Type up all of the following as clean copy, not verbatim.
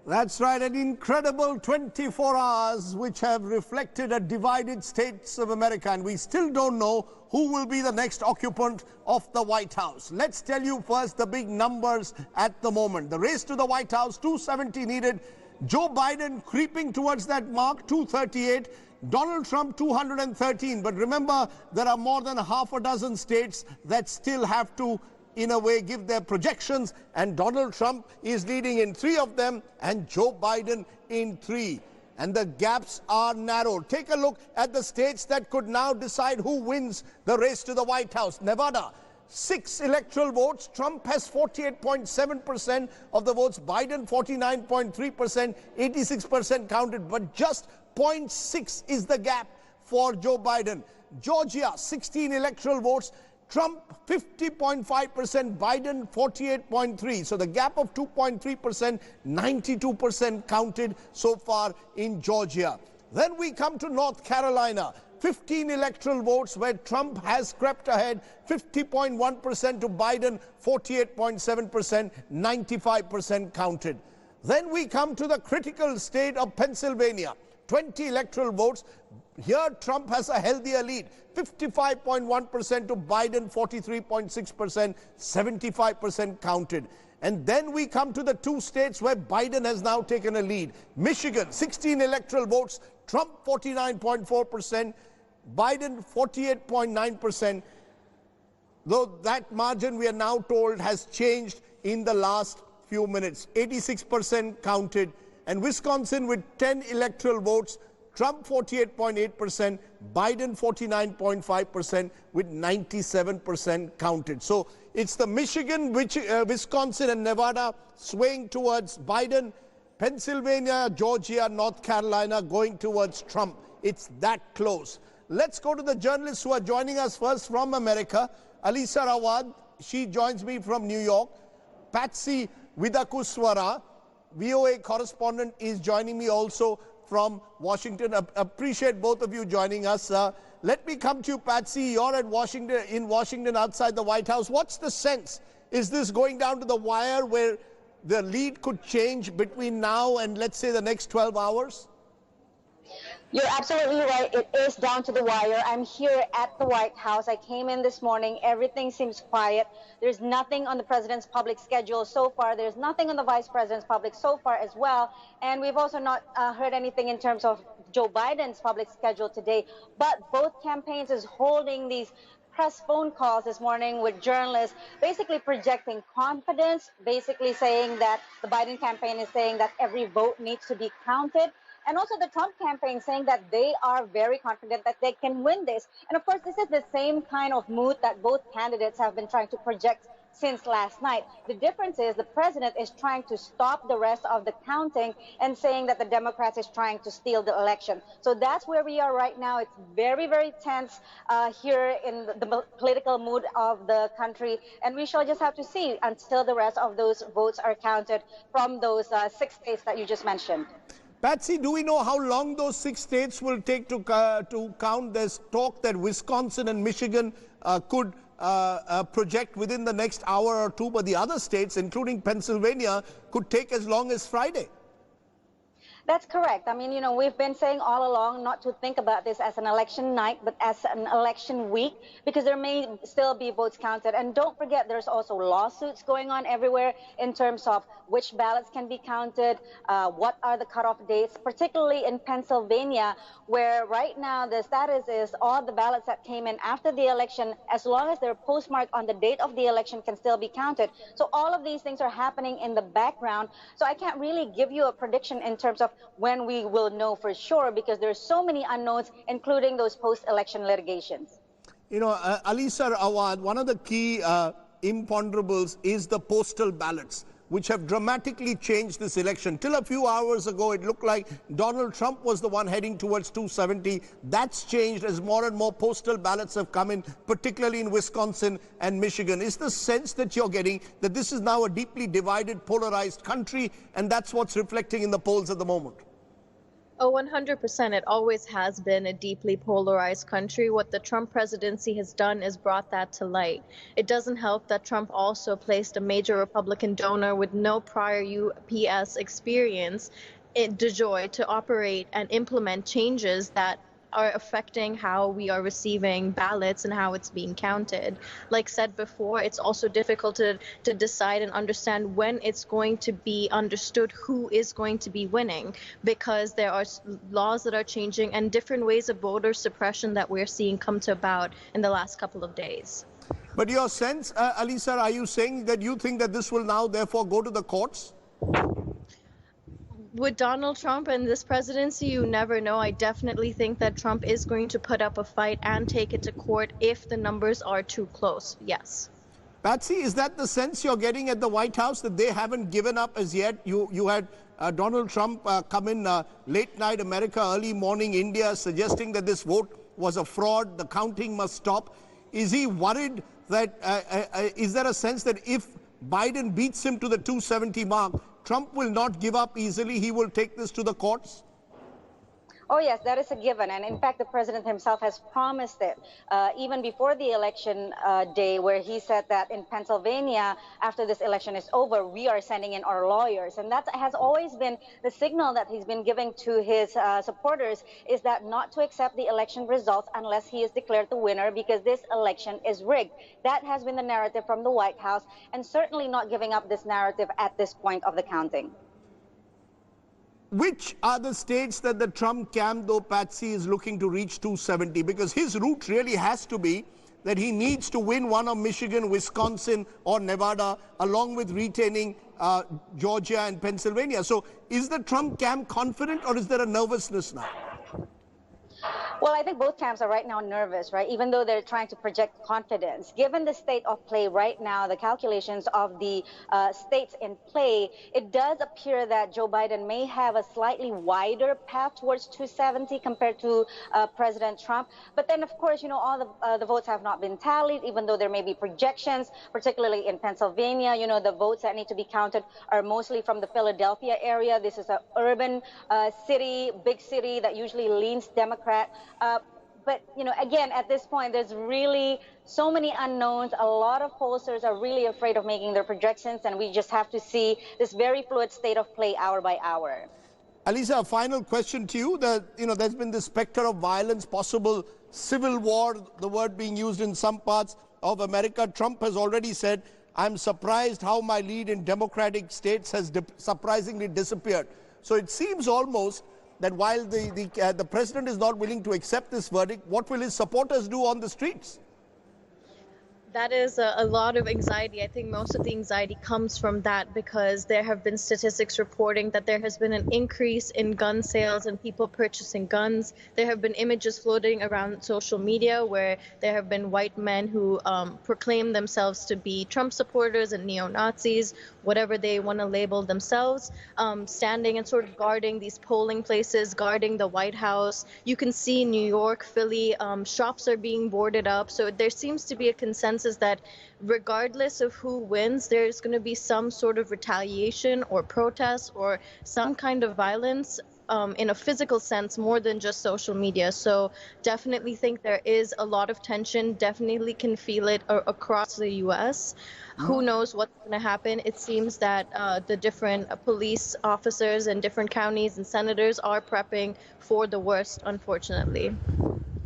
That's right, an incredible 24 hours which have reflected a divided states of America, and we still don't know who will be the next occupant of the White House. Let's tell you first the big numbers at the moment. The race to the White House, 270 needed. Joe Biden creeping towards that mark, 238. Donald Trump, 213. But remember, there are more than half a dozen states that still have to, in a way, give their projections, and Donald Trump is leading in 3 of them and Joe Biden in 3. And the gaps are narrow. Take a look at the states that could now decide who wins the race to the White House. Nevada, 6 electoral votes. Trump has 48.7% of the votes. Biden 49.3%, 86% counted, but just 0.6 is the gap for Joe Biden. Georgia, 16 electoral votes. Trump 50.5%, Biden 48.3%. So the gap of 2.3%, 92% counted so far in Georgia. Then we come to North Carolina. 15 electoral votes where Trump has crept ahead, 50.1% to Biden, 48.7%, 95% counted. Then we come to the critical state of Pennsylvania. 20 electoral votes. Here Trump has a healthier lead, 55.1% to Biden, 43.6%, 75% counted. And then we come to the 2 states where Biden has now taken a lead. Michigan, 16 electoral votes, Trump 49.4%, Biden 48.9%. Though that margin, we are now told, has changed in the last few minutes. 86% counted. And Wisconsin with 10 electoral votes, Trump 48.8%, Biden 49.5% with 97% counted. So it's the Michigan, Wisconsin and Nevada swaying towards Biden, Pennsylvania, Georgia, North Carolina going towards Trump. It's that close. Let's go to the journalists who are joining us first from America. Alisa Rawad, she joins me from New York. Patsy Vidakuswara, VOA correspondent, is joining me also from Washington. Appreciate both of you joining us. Let me come to you, Patsy. You're at in Washington outside the White House. What's the sense? Is this going down to the wire where the lead could change between now and, let's say, the next 12 hours? You're absolutely right. It is down to the wire. I'm here at the White House. I came in this morning. Everything seems quiet. There's nothing on the president's public schedule so far. There's nothing on the vice president's public so far as well. And we've also not heard anything in terms of Joe Biden's public schedule today. But both campaigns is holding these press phone calls this morning with journalists, basically projecting confidence, basically saying that the Biden campaign is saying that every vote needs to be counted. And also the Trump campaign saying that they are very confident that they can win this. And of course, this is the same kind of mood that both candidates have been trying to project since last night. The difference is the president is trying to stop the rest of the counting and saying that the Democrats is trying to steal the election. So that's where we are right now. It's very, very tense here in the political mood of the country. And we shall just have to see until the rest of those votes are counted from those 6 states that you just mentioned. Patsy, do we know how long those 6 states will take to count? There's talk that Wisconsin and Michigan could project within the next hour or 2, but the other states, including Pennsylvania, could take as long as Friday. That's correct. I mean, you know, we've been saying all along not to think about this as an election night, but as an election week, because there may still be votes counted. And don't forget, there's also lawsuits going on everywhere in terms of which ballots can be counted, what are the cutoff dates, particularly in Pennsylvania, where right now the status is all the ballots that came in after the election, as long as they're postmarked on the date of the election, can still be counted. So all of these things are happening in the background. So I can't really give you a prediction in terms of when we will know for sure, because there's so many unknowns, including those post-election litigations. You know, Alisa Rawad, one of the key imponderables is the postal ballots, which have dramatically changed this election. Till a few hours ago, it looked like Donald Trump was the one heading towards 270. That's changed as more and more postal ballots have come in, particularly in Wisconsin and Michigan. Is the sense that you're getting that this is now a deeply divided, polarized country, and that's what's reflecting in the polls at the moment? Oh, 100%. It always has been a deeply polarized country. What the Trump presidency has done is brought that to light. It doesn't help that Trump also placed a major Republican donor with no prior UPS experience in DeJoy to operate and implement changes that are affecting how we are receiving ballots and how it's being counted. Like said before, it's also difficult to decide and understand when it's going to be understood who is going to be winning, because there are laws that are changing and different ways of voter suppression that we're seeing come to about in the last couple of days. But your sense, Alisa, are you saying that you think that this will now therefore go to the courts? With Donald Trump and this presidency, you never know. I definitely think that Trump is going to put up a fight and take it to court if the numbers are too close. Yes. Patsy, is that the sense you're getting at the White House, that they haven't given up as yet? You had Donald Trump come in late night America, early morning India, suggesting that this vote was a fraud, the counting must stop. Is he worried that, is there a sense that if Biden beats him to the 270 mark, Trump will not give up easily, he will take this to the courts? Oh, yes, that is a given. And in fact, the president himself has promised it even before the election day, where he said that in Pennsylvania, after this election is over, we are sending in our lawyers. And that has always been the signal that he's been giving to his supporters, is that not to accept the election results unless he is declared the winner, because this election is rigged. That has been the narrative from the White House, and certainly not giving up this narrative at this point of the counting. Which are the states that the Trump camp, though, Patsy, is looking to reach 270? Because his route really has to be that he needs to win one of Michigan, Wisconsin, or Nevada, along with retaining Georgia and Pennsylvania. So is the Trump camp confident, or is there a nervousness now? Well, I think both camps are right now nervous, right? Even though they're trying to project confidence. Given the state of play right now, the calculations of the states in play, it does appear that Joe Biden may have a slightly wider path towards 270 compared to President Trump. But then, of course, you know, all the votes have not been tallied, even though there may be projections, particularly in Pennsylvania. You know, the votes that need to be counted are mostly from the Philadelphia area. This is an urban city, big city that usually leans Democrat. But, you know, again, at this point, there's really so many unknowns. A lot of pollsters are really afraid of making their projections, and we just have to see this very fluid state of play hour by hour. Alisa, a final question to you. There's been this specter of violence, possible civil war, the word being used in some parts of America. Trump has already said, I'm surprised how my lead in democratic states has surprisingly disappeared. So it seems almost that while the president is not willing to accept this verdict, what will his supporters do on the streets? That is a lot of anxiety. I think most of the anxiety comes from that, because there have been statistics reporting that there has been an increase in gun sales and people purchasing guns. There have been images floating around social media where there have been white men who proclaim themselves to be Trump supporters and neo-Nazis, whatever they want to label themselves, standing and sort of guarding these polling places, guarding the White House. You can see New York, Philly, shops are being boarded up. So there seems to be a consensus that regardless of who wins, there's going to be some sort of retaliation or protest or some kind of violence in a physical sense, more than just social media. So definitely think there is a lot of tension, definitely can feel it across the U.S. Who knows what's going to happen? It seems that the different police officers in different counties and senators are prepping for the worst, unfortunately.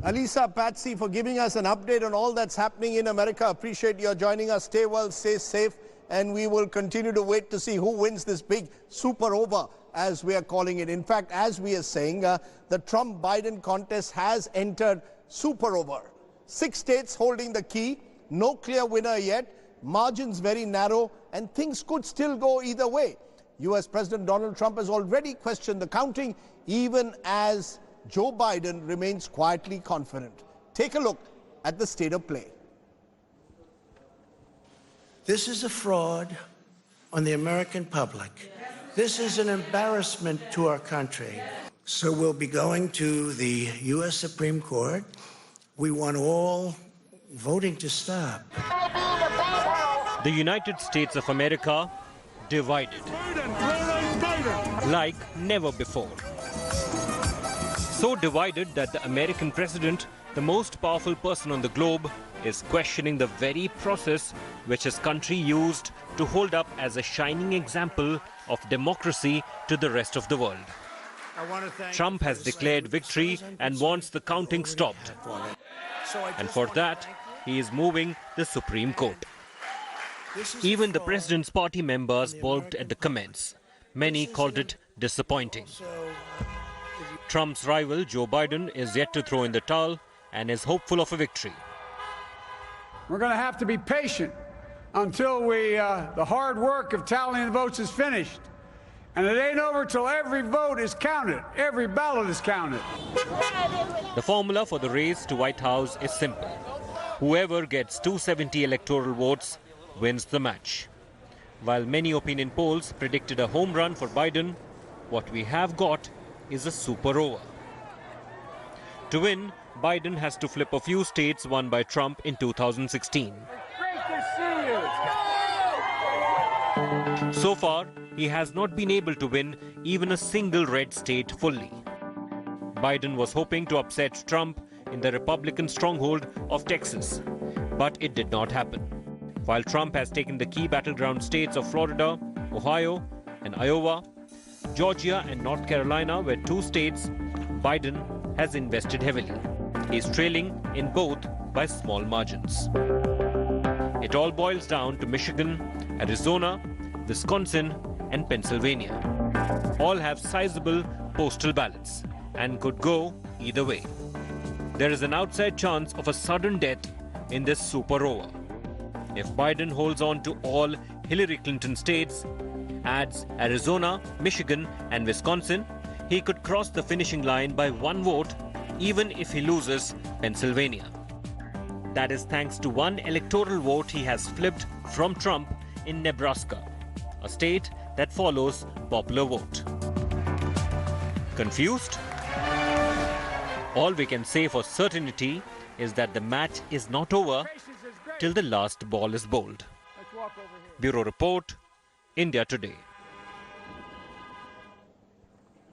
Alisa, Patsy, for giving us an update on all that's happening in America. Appreciate your joining us. Stay well, stay safe, and we will continue to wait to see who wins this big super over, as we are calling it. In fact, as we are saying, the Trump-Biden contest has entered super over. 6 states holding the key, no clear winner yet, margins very narrow, and things could still go either way. U.S. President Donald Trump has already questioned the counting, even as Joe Biden remains quietly confident. Take a look at the state of play. This is a fraud on the American public. This is an embarrassment to our country. So we'll be going to the U.S. Supreme Court. We want all voting to stop. The United States of America divided like never before. so divided that the American president, the most powerful person on the globe, is questioning the very process which his country used to hold up as a shining example of democracy to the rest of the world. Trump has declared victory and wants the counting stopped. And for that, he is moving the Supreme Court. Even the president's party members balked at the comments. Many called it disappointing. Trump's rival, Joe Biden, is yet to throw in the towel and is hopeful of a victory. We're going to have to be patient until the hard work of tallying the votes is finished. And it ain't over till every vote is counted, every ballot is counted. The formula for the race to White House is simple. Whoever gets 270 electoral votes wins the match. While many opinion polls predicted a home run for Biden, what we have got is a super over. To win, Biden has to flip a few states won by Trump in 2016. So far, he has not been able to win even a single red state fully. Biden was hoping to upset Trump in the Republican stronghold of Texas, but it did not happen. While Trump has taken the key battleground states of Florida, Ohio, and Iowa, Georgia and North Carolina were two states Biden has invested heavily. He is trailing in both by small margins. It all boils down to Michigan, Arizona, Wisconsin, and Pennsylvania. All have sizable postal ballots and could go either way. There is an outside chance of a sudden death in this super over. If Biden holds on to all Hillary Clinton states, adds Arizona, Michigan, and Wisconsin, he could cross the finishing line by one vote, even if he loses Pennsylvania. That is thanks to one electoral vote he has flipped from Trump in Nebraska, a state that follows popular vote. Confused? All we can say for certainty is that the match is not over till the last ball is bowled. Bureau Report, India Today.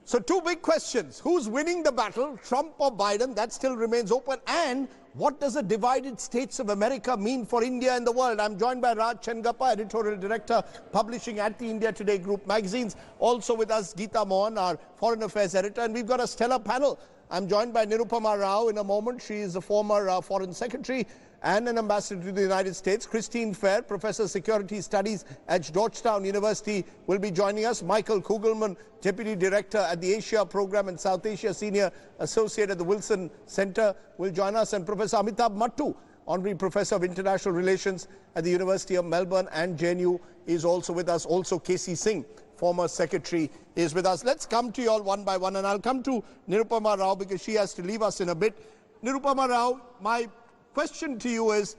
So two big questions. Who's winning the battle, Trump or Biden? That still remains open. And what does a divided states of America mean for India and the world? I'm joined by Raj Chengappa, editorial director, publishing at the India Today Group magazines. Also with us, Geeta Mohan, our foreign affairs editor. And we've got a stellar panel. I'm joined by Nirupama Rao in a moment. She is a former foreign secretary and an ambassador to the United States. Christine Fair, Professor of Security Studies at Georgetown University, will be joining us. Michael Kugelman, Deputy Director at the Asia Program and South Asia Senior Associate at the Wilson Center, will join us. And Professor Amitabh Mattu, Honorary Professor of International Relations at the University of Melbourne and JNU, is also with us. Also, K.C. Singh, former secretary, is with us. Let's come to you all one by one, and I'll come to Nirupama Rao because she has to leave us in a bit. Nirupama Rao, my question to you is,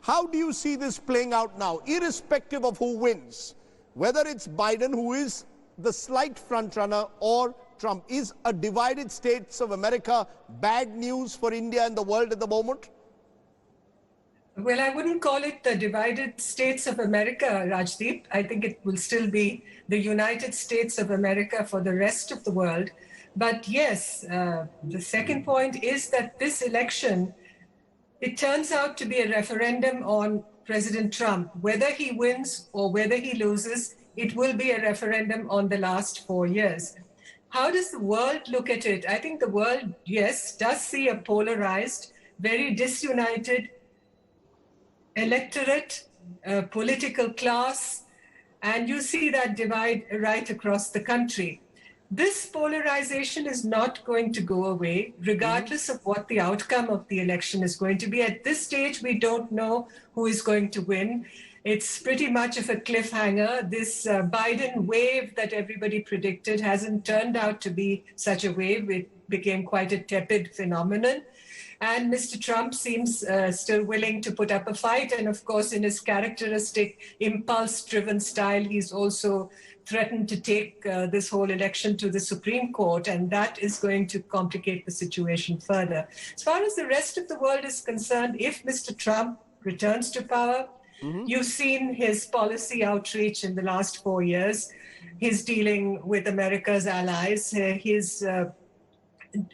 how do you see this playing out now, irrespective of who wins, whether it's Biden, who is the slight frontrunner, or Trump? Is a divided states of America bad news for India and the world at the moment? Well, I wouldn't call it the divided states of America, Rajdeep. I think it will still be the United States of America for the rest of the world. But yes, the second point is that this election, it turns out to be a referendum on President Trump. Whether he wins or whether he loses, it will be a referendum on the last 4 years. How does the world look at it? I think the world, yes, does see a polarized, very disunited electorate, political class, and you see that divide right across the country. This polarization is not going to go away, regardless of what the outcome of the election is going to be. At this stage, we don't know who is going to win. It's pretty much of a cliffhanger. This Biden wave that everybody predicted hasn't turned out to be such a wave. It became quite a tepid phenomenon. And Mr. Trump seems still willing to put up a fight. And of course, in his characteristic impulse-driven style, he's also threatened to take this whole election to the Supreme Court. And that is going to complicate the situation further. As far as the rest of the world is concerned, if Mr. Trump returns to power, you've seen his policy outreach in the last 4 years. He's dealing with America's allies. His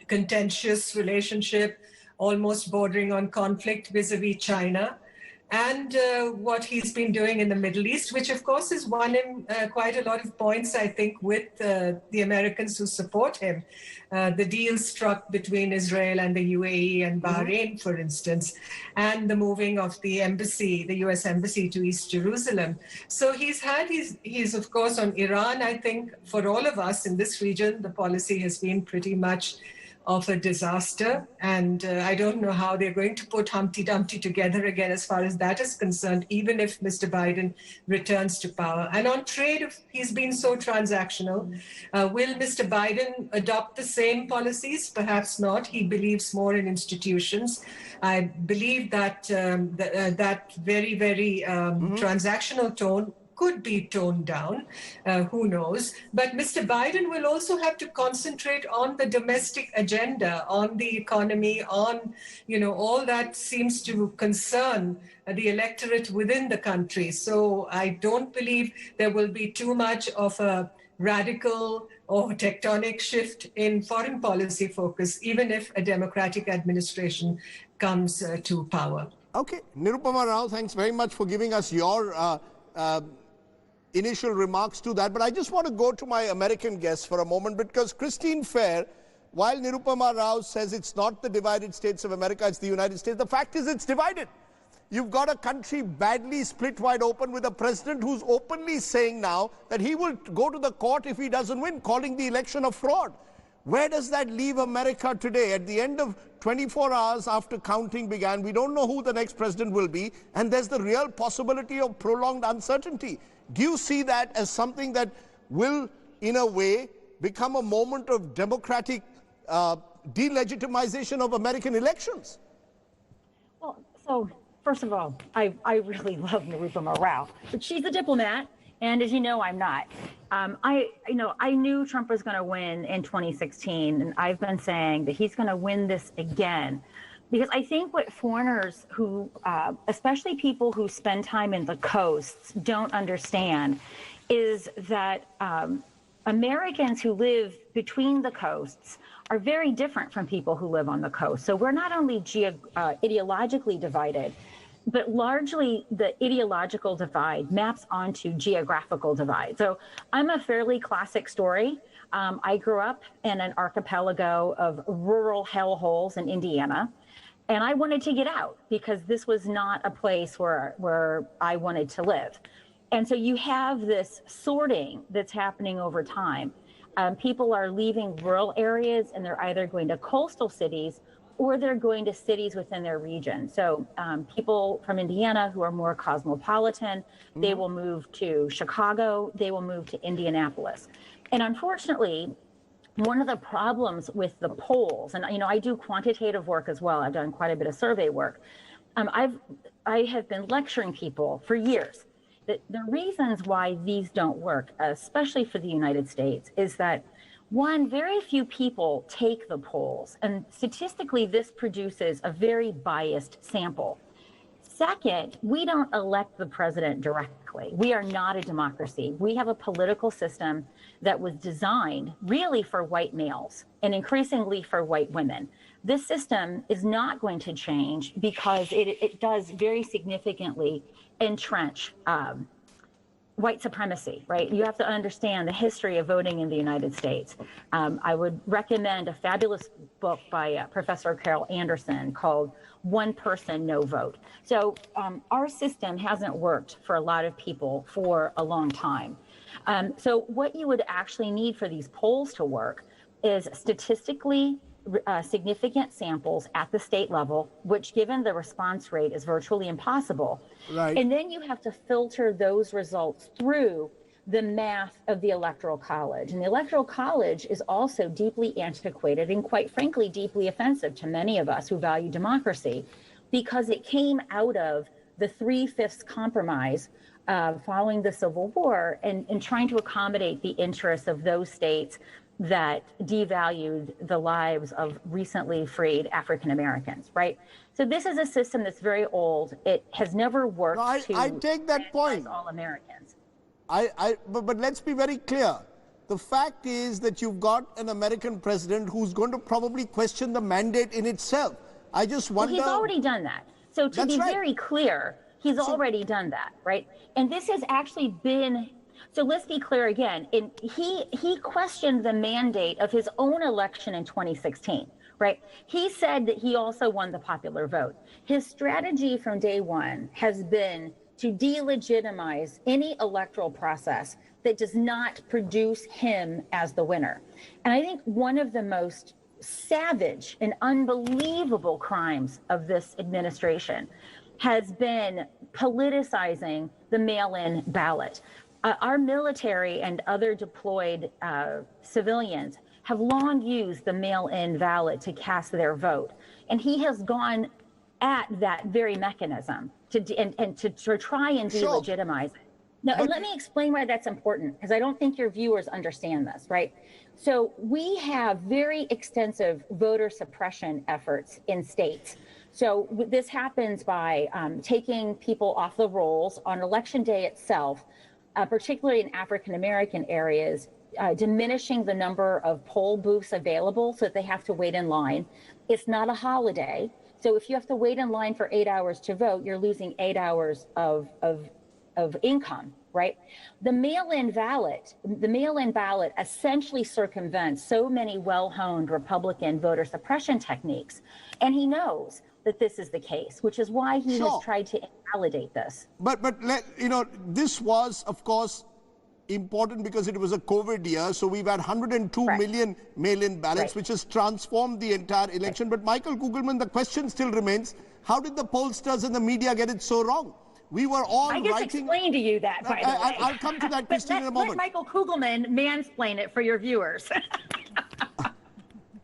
contentious relationship, almost bordering on conflict vis-a-vis China, and what he's been doing in the Middle East, which of course has won him quite a lot of points, I think, with the Americans who support him. The deal struck between Israel and the UAE and Bahrain, for instance, and the moving of the embassy, the US embassy, to East Jerusalem. So he's of course on Iran. I think for all of us in this region, the policy has been pretty much of a disaster, and I don't know how they're going to put Humpty Dumpty together again as far as that is concerned, even if Mr. Biden returns to power. And on trade, he's been so transactional. Will Mr. Biden adopt the same policies? Perhaps not. He believes more in institutions. I believe that that very, very transactional tone could be toned down, who knows. But Mr. Biden will also have to concentrate on the domestic agenda, on the economy, on, all that seems to concern the electorate within the country. So I don't believe there will be too much of a radical or tectonic shift in foreign policy focus, even if a Democratic administration comes to power. Okay, Nirupama Rao, thanks very much for giving us your initial remarks to that. But I just want to go to my American guests for a moment, because Christine Fair, while Nirupama Rao says it's not the divided states of America, it's the United States, the fact is it's divided. You've got a country badly split wide open with a president who's openly saying now that he will go to the court if he doesn't win, calling the election a fraud. Where does that leave America today? At the end of 24 hours after counting began, we don't know who the next president will be, and there's the real possibility of prolonged uncertainty. Do you see that as something that will, in a way, become a moment of democratic delegitimization of American elections? Well, so first of all, I really love Nirupama Rao, but she's a diplomat, and as you know, I'm not. I knew Trump was going to win in 2016, and I've been saying that he's going to win this again. Because I think what foreigners who, especially people who spend time in the coasts, don't understand is that Americans who live between the coasts are very different from people who live on the coast. So we're not only ideologically divided, but largely the ideological divide maps onto geographical divide. So I'm a fairly classic story. I grew up in an archipelago of rural hellholes in Indiana. And I wanted to get out because this was not a place where I wanted to live. And so you have this sorting that's happening over time. People are leaving rural areas and they're either going to coastal cities or they're going to cities within their region. So people from Indiana who are more cosmopolitan, they will move to Chicago, they will move to Indianapolis. And unfortunately, one of the problems with the polls, and I do quantitative work as well. I've done quite a bit of survey work. I have been lecturing people for years that the reasons why these don't work, especially for the United States, is that one, very few people take the polls, and statistically, this produces a very biased sample. Second, we don't elect the president directly. We are not a democracy. We have a political system that was designed really for white males and increasingly for white women. This system is not going to change because it does very significantly entrench white supremacy, right? You have to understand the history of voting in the United States. I would recommend a fabulous book by Professor Carol Anderson called One Person, No Vote. So our system hasn't worked for a lot of people for a long time. So what you would actually need for these polls to work is statistically significant samples at the state level, which given the response rate is virtually impossible. Right. And then you have to filter those results through the math of the Electoral College. And the Electoral College is also deeply antiquated and quite frankly, deeply offensive to many of us who value democracy because it came out of the 3/5 compromise following the Civil War and trying to accommodate the interests of those states that devalued the lives of recently freed African Americans, right? So this is a system that's very old. It has never worked I take that point. All Americans. But let's be very clear. The fact is that you've got an American president who's going to probably question the mandate in itself. I just wonder... Well, he's already done that. So to be right. very clear, he's already done that, right? And this has actually been... So let's be clear again. He questioned the mandate of his own election in 2016, right? He said that he also won the popular vote. His strategy from day one has been to delegitimize any electoral process that does not produce him as the winner. And I think one of the most savage and unbelievable crimes of this administration has been politicizing the mail-in ballot. Our military and other deployed civilians have long used the mail-in ballot to cast their vote. And he has gone at that very mechanism to try and delegitimize it. Now, and let me explain why that's important, because I don't think your viewers understand this, right? So we have very extensive voter suppression efforts in states. So this happens by taking people off the rolls on election day itself, particularly in African-American areas, diminishing the number of poll booths available so that they have to wait in line. It's not a holiday. So if you have to wait in line for 8 hours to vote, you're losing 8 hours of income, right? The mail-in ballot essentially circumvents so many well-honed Republican voter suppression techniques. And he knows that this is the case, which is why he has tried to invalidate this. But this was, of course, important because it was a COVID year. So we've had 102 million mail-in ballots, which has transformed the entire election. But Michael Kugelman, the question still remains, how did the pollsters and the media get it so wrong? We were all I just explained to you that, by the way. I'll come to that, Christine, in a moment. Let Michael Kugelman mansplain it for your viewers.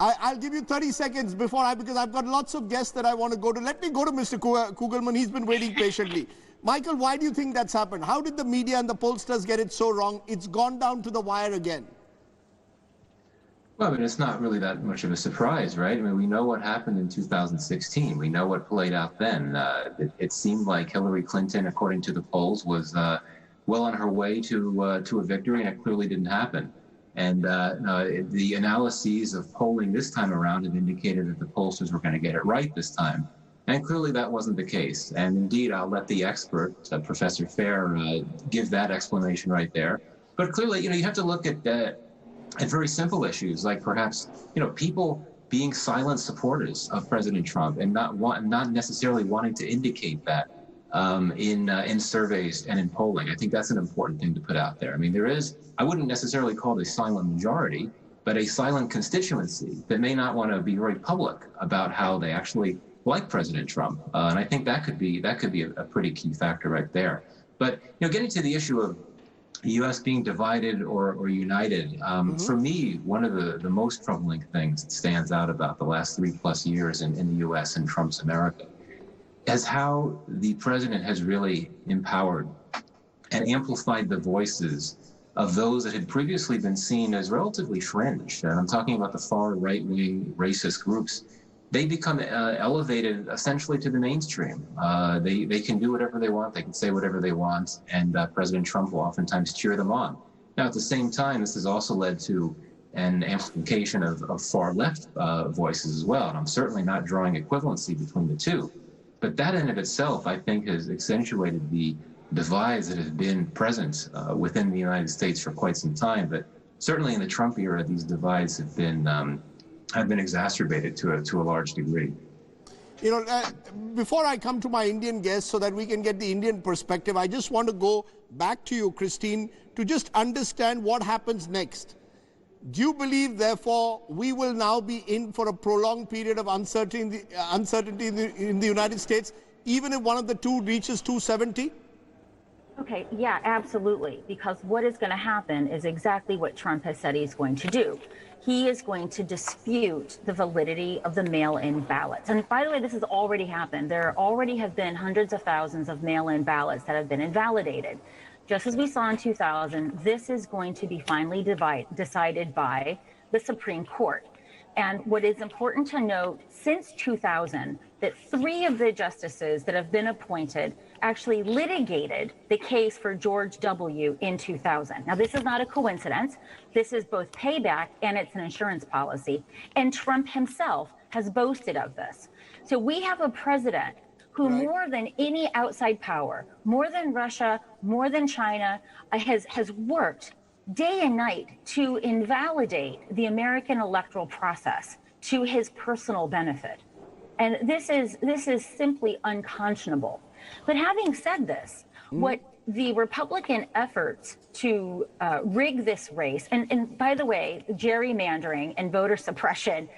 I'll give you 30 seconds because I've got lots of guests that I want to go to. Let me go to Mr. Kugelman. He's been waiting patiently. Michael, why do you think that's happened? How did the media and the pollsters get it so wrong? It's gone down to the wire again. Well, I mean, it's not really that much of a surprise, right? I mean, we know what happened in 2016. We know what played out then. It seemed like Hillary Clinton, according to the polls, was well on her way to a victory, and it clearly didn't happen. And the analyses of polling this time around have indicated that the pollsters were going to get it right this time. And clearly that wasn't the case. And indeed, I'll let the expert, Professor Fair, give that explanation right there. But clearly, you have to look at very simple issues, like perhaps, people being silent supporters of President Trump and not necessarily wanting to indicate that in surveys and in polling. I think that's an important thing to put out there. I mean, I wouldn't necessarily call it a silent majority, but a silent constituency that may not want to be very public about how they actually like President Trump. And I think that could be a pretty key factor right there. But, getting to the issue of the U.S. being divided or united, for me, one of the most troubling things that stands out about the last 3+ years in the U.S. and Trump's America is how the president has really empowered and amplified the voices of those that had previously been seen as relatively fringe. And I'm talking about the far right-wing racist groups. They become elevated essentially to the mainstream. They can do whatever they want. They can say whatever they want. And President Trump will oftentimes cheer them on. Now, at the same time, this has also led to an amplification of far left voices as well. And I'm certainly not drawing equivalency between the two. But that in of itself, I think, has accentuated the divides that have been present within the United States for quite some time. But certainly in the Trump era, these divides have been exacerbated to a large degree. Before I come to my Indian guest so that we can get the Indian perspective, I just want to go back to you, Christine, to just understand what happens next. Do you believe, therefore, we will now be in for a prolonged period of uncertainty in the United States, even if one of the two reaches 270? Okay, yeah, absolutely. Because what is going to happen is exactly what Trump has said he's going to do. He is going to dispute the validity of the mail-in ballots. And by the way, this has already happened. There already have been hundreds of thousands of mail-in ballots that have been invalidated. Just as we saw in 2000, this is going to be finally decided by the Supreme Court. And what is important to note, since 2000, that 3 of the justices that have been appointed actually litigated the case for George W. in 2000. Now, this is not a coincidence. This is both payback and it's an insurance policy. And Trump himself has boasted of this. So we have a president who, more than any outside power, more than Russia, more than China, has worked day and night to invalidate the American electoral process to his personal benefit. And this is simply unconscionable. But having said this, what the Republican efforts to rig this race, and by the way, gerrymandering and voter suppression,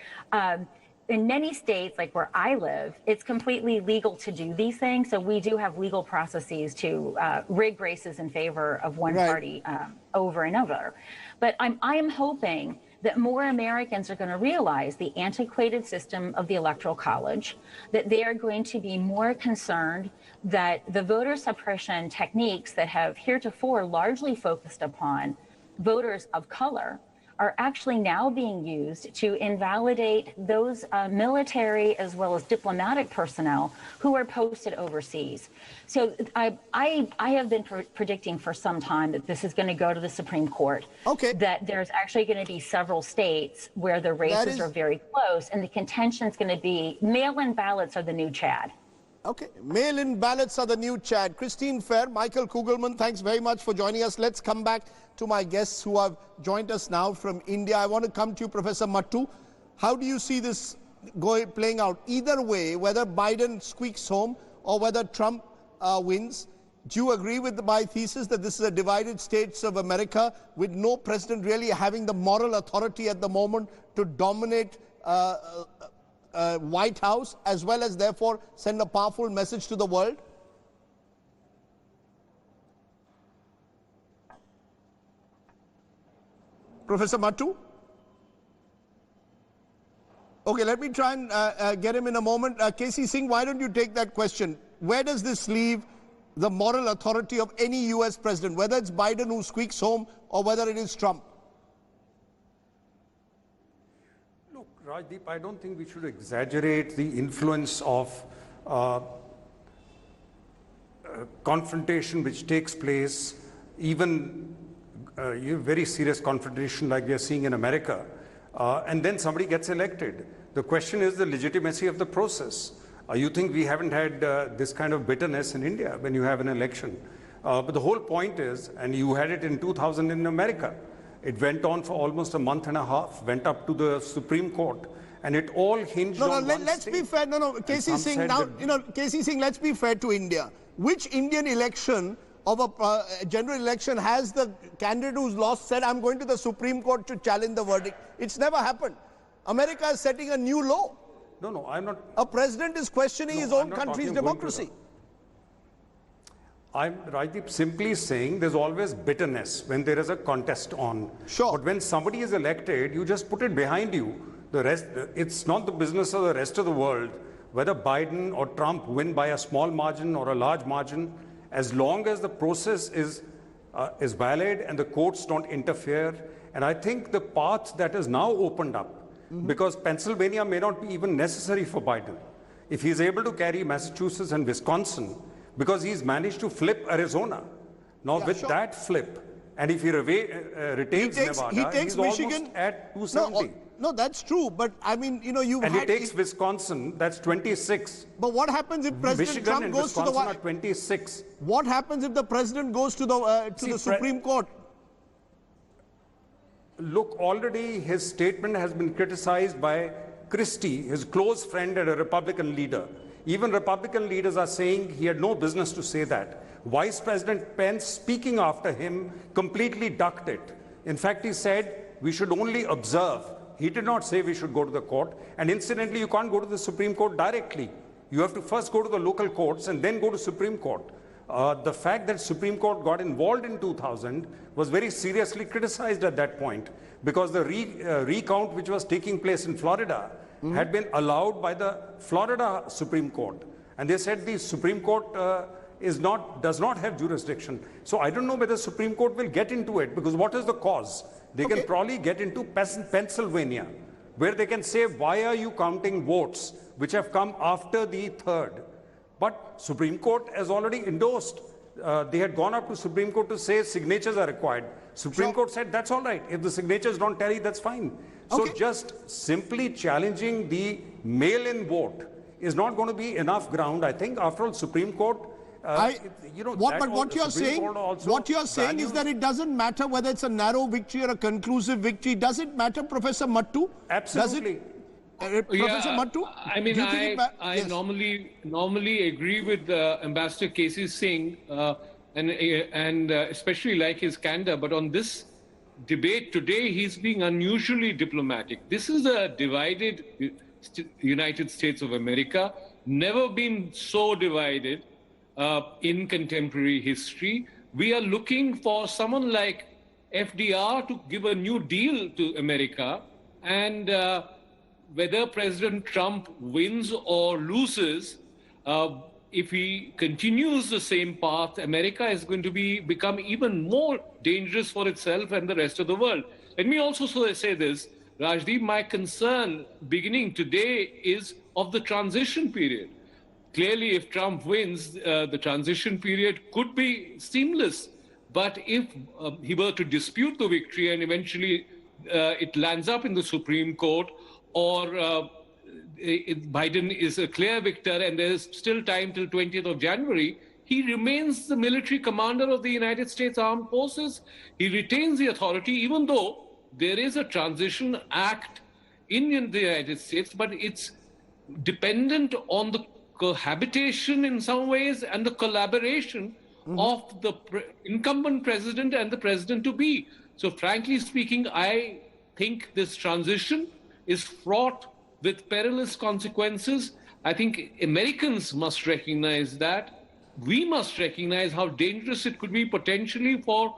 in many states, like where I live, it's completely legal to do these things. So we do have legal processes to rig races in favor of one party over and over. But I am hoping that more Americans are going to realize the antiquated system of the Electoral College, that they are going to be more concerned that the voter suppression techniques that have heretofore largely focused upon voters of color are actually now being used to invalidate those military as well as diplomatic personnel who are posted overseas. So I have been predicting for some time that this is going to go to the Supreme Court. Okay. That there's actually going to be several states where the races are very close, and the contention is going to be mail-in ballots are the new Chad. Okay, mail-in ballots are the new Chad. Christine Fair, Michael Kugelman, thanks very much for joining us. Let's come back to my guests who have joined us now from India. I want to come to you, Professor Mattu. How do you see this playing out? Either way, whether Biden squeaks home or whether Trump wins, do you agree with my thesis that this is a divided states of America with no president really having the moral authority at the moment to dominate White House, as well as therefore send a powerful message to the world? Professor Mattu? Okay, let me try and get him in a moment. K.C. Singh, why don't you take that question? Where does this leave the moral authority of any U.S. president, whether it's Biden who squeaks home or whether it is Trump? Rajdeep, I don't think we should exaggerate the influence of confrontation which takes place, even very serious confrontation like we are seeing in America, and then somebody gets elected. The question is the legitimacy of the process. You think we haven't had this kind of bitterness in India when you have an election. But the whole point is, and you had it in 2000 in America, it went on for almost a month and a half, went up to the Supreme Court, and it all hinged on one let's state. be fair. K.C. Singh, now, K.C. Singh, let's be fair to India. Which Indian election of a general election has the candidate who's lost said, I'm going to the Supreme Court to challenge the verdict? It's never happened. America is setting a new law. No, I'm not. A president is questioning his own country's democracy. I'm Rajdeep simply saying there's always bitterness when there is a contest on. Sure. But when somebody is elected, you just put it behind you. The rest, it's not the business of the rest of the world whether Biden or Trump win by a small margin or a large margin, as long as the process is valid and the courts don't interfere. And I think the path that is now opened up, because Pennsylvania may not be even necessary for Biden. If he's able to carry Massachusetts and Wisconsin, because he's managed to flip Arizona. Now that flip, and if he retains Nevada, he's Michigan almost at 270. No, that's true. But I mean, and he takes Wisconsin, that's 26. But what happens if President Michigan Trump and goes Wisconsin to the are 26. What happens if the president goes to the Supreme Court? Look, already his statement has been criticized by Christie, his close friend and a Republican leader. Even Republican leaders are saying he had no business to say that. Vice President Pence, speaking after him, completely ducked it. In fact, he said we should only observe. He did not say we should go to the court. And incidentally, you can't go to the Supreme Court directly. You have to first go to the local courts and then go to Supreme Court. The fact that Supreme Court got involved in 2000 was very seriously criticized at that point, because the recount which was taking place in Florida had been allowed by the Florida Supreme Court. And they said the Supreme Court does not have jurisdiction. So I don't know whether the Supreme Court will get into it, because what is the cause? They can probably get into Pennsylvania. where they can say, why are you counting votes which have come after the 3rd? But Supreme Court has already endorsed. They had gone up to Supreme Court to say signatures are required. Supreme Court said, that's all right. If the signatures don't tally, that's fine. So just simply challenging the mail-in vote is not going to be enough ground, I think. After all, Supreme Court, what you're saying is that it doesn't matter whether it's a narrow victory or a conclusive victory. Does it matter, Professor Mattu? Absolutely. Professor Mattu? I mean, I normally agree with Ambassador Casey Singh and especially like his candor, but on this debate today, he's being unusually diplomatic. This is a divided United States of America, never been so divided in contemporary history. We are looking for someone like FDR to give a new deal to America, and whether President Trump wins or loses, if he continues the same path, America is going to become even more dangerous for itself and the rest of the world. Let me also say this, Rajdeep, my concern beginning today is of the transition period. Clearly, if Trump wins, the transition period could be seamless. But if he were to dispute the victory and eventually it lands up in the Supreme Court, or Biden is a clear victor and there's still time till 20th of January, he remains the military commander of the United States Armed Forces. He retains the authority, even though there is a transition act in the United States, but it's dependent on the cohabitation in some ways and the collaboration of the incumbent president and the president-to-be. So frankly speaking, I think this transition is fraught with perilous consequences. I think Americans must recognize that. We must recognize how dangerous it could be potentially for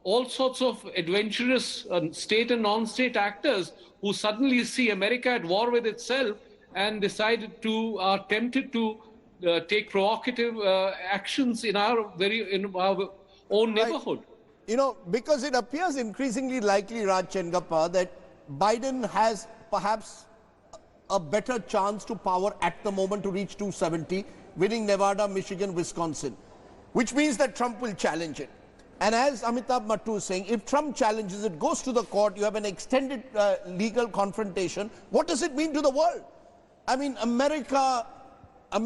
all sorts of adventurous state and non-state actors who suddenly see America at war with itself and are tempted to take provocative actions in our own neighborhood. You know, because it appears increasingly likely, Raj Chengappa, that Biden has perhaps a better chance to power at the moment to reach 270, winning Nevada, Michigan, Wisconsin, which means that Trump will challenge it. And as Amitabh Mattu is saying, if Trump challenges it, goes to the court, you have an extended legal confrontation. What does it mean to the world? I mean, America,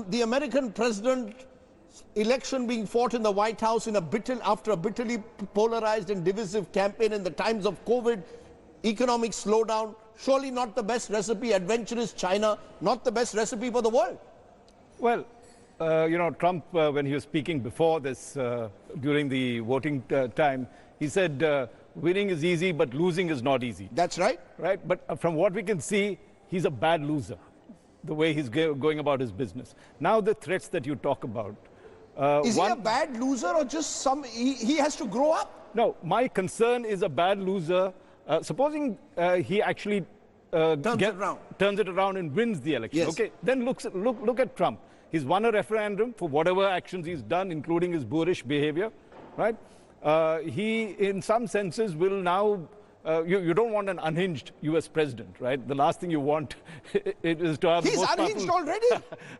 the American president election being fought in the White House after a bitterly polarized and divisive campaign in the times of COVID, economic slowdown, surely not the best recipe. Adventurous China, not the best recipe for the world. Well, you know, Trump, when he was speaking before this, during the voting time, he said, winning is easy, but losing is not easy. That's right. Right? But from what we can see, he's a bad loser, the way he's going about his business. Now, the threats that you talk about. Is he a bad loser or just he has to grow up? No, my concern is a bad loser. Supposing he actually turns it around and wins the election. Yes. Okay, then look at Trump. He's won a referendum for whatever actions he's done, including his boorish behavior, right? He, in some senses, will now. You don't want an unhinged U.S. president, right? The last thing you want is to have He's unhinged already.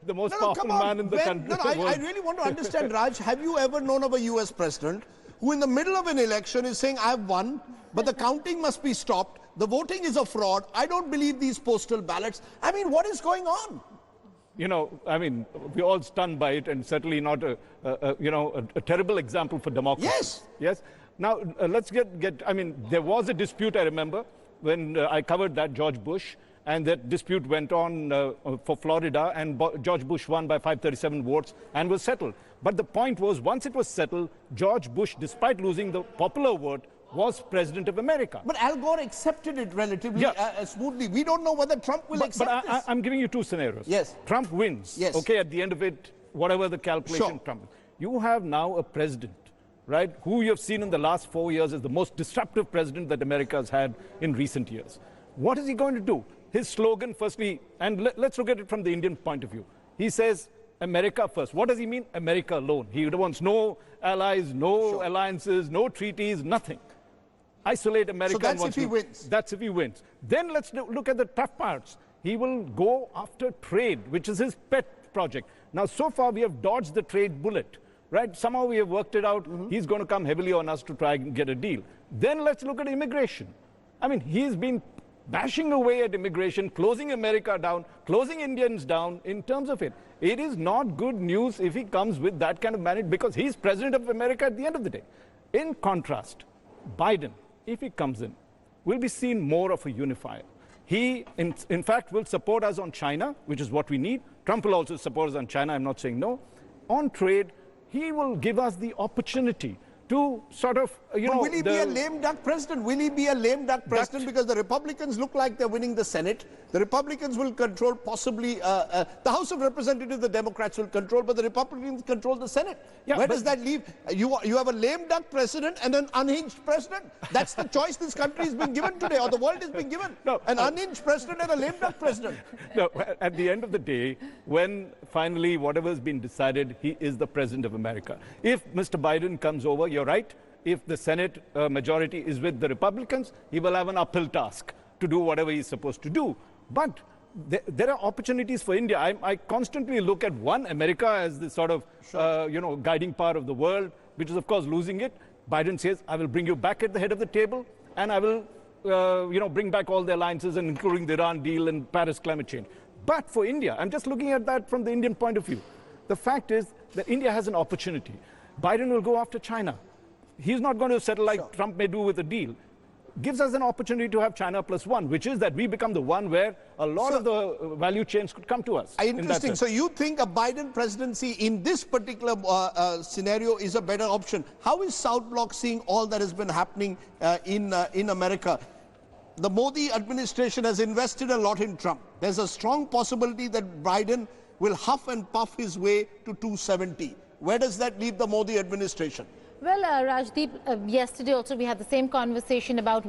the most powerful man in the country. No, I really want to understand, Raj. Have you ever known of a U.S. president who, in the middle of an election, is saying, "I've won, but the counting must be stopped. The voting is a fraud. I don't believe these postal ballots." I mean, what is going on? You know, I mean, we're all stunned by it, and certainly not a terrible example for democracy. Yes. Yes. Now, let's I mean, there was a dispute, I remember, when I covered that, George Bush, and that dispute went on for Florida, and George Bush won by 537 votes and was settled. But the point was, once it was settled, George Bush, despite losing the popular vote, was president of America. But Al Gore accepted it relatively smoothly. We don't know whether Trump will accept this. I'm giving you two scenarios. Yes. Trump wins. Yes. Okay, at the end of it, whatever the calculation, sure. Trump. You have now a president, right, who you have seen in the last 4 years as the most disruptive president that America has had in recent years. What is he going to do? His slogan, firstly, and let's look at it from the Indian point of view. He says, America first. What does he mean? America alone. He wants no allies, no alliances, no treaties, nothing. isolate America. So that's if he wins. That's if he wins. Then let's look at the tough parts. He will go after trade, which is his pet project. Now, so far, we have dodged the trade bullet, right? Somehow we have worked it out. He's going to come heavily on us to try and get a deal. Then let's look at immigration. I mean, he's been bashing away at immigration, closing America down, closing Indians down in terms of it. It is not good news if he comes with that kind of mandate, because he's president of America at the end of the day. In contrast, Biden, if he comes in, will be seen more of a unifier. He, in fact, will support us on China, which is what we need. Trump will also support us on China. I'm not saying no. On trade, he will give us the opportunity to sort of, will he be a lame duck president? Will he be a lame duck president? Because the Republicans look like they're winning the Senate. The Republicans will control possibly the House of Representatives, the Democrats will control, but the Republicans control the Senate. Yeah, where does that leave? You have a lame duck president and an unhinged president. That's the choice this country has been given today, or the world has been given. No, an unhinged president and a lame duck president. No, at the end of the day, when finally whatever has been decided, he is the president of America. If Mr. Biden comes over, you're right. If the Senate majority is with the Republicans, he will have an uphill task to do whatever he's supposed to do. But there are opportunities for India. I constantly look at one, America as the sort of, guiding power of the world, which is, of course, losing it. Biden says, I will bring you back at the head of the table, and I will, bring back all the alliances, and including the Iran deal and Paris climate change. But for India, I'm just looking at that from the Indian point of view. The fact is that India has an opportunity. Biden will go after China. He's not going to settle like Trump may do with a deal. Gives us an opportunity to have China +1, which is that we become the one where a lot of the value chains could come to us. Interesting. So you think a Biden presidency in this particular scenario is a better option. How is South Bloc seeing all that has been happening in America? The Modi administration has invested a lot in Trump. There's a strong possibility that Biden will huff and puff his way to 270. Where does that leave the Modi administration? Well, Rajdeep, yesterday also we had the same conversation about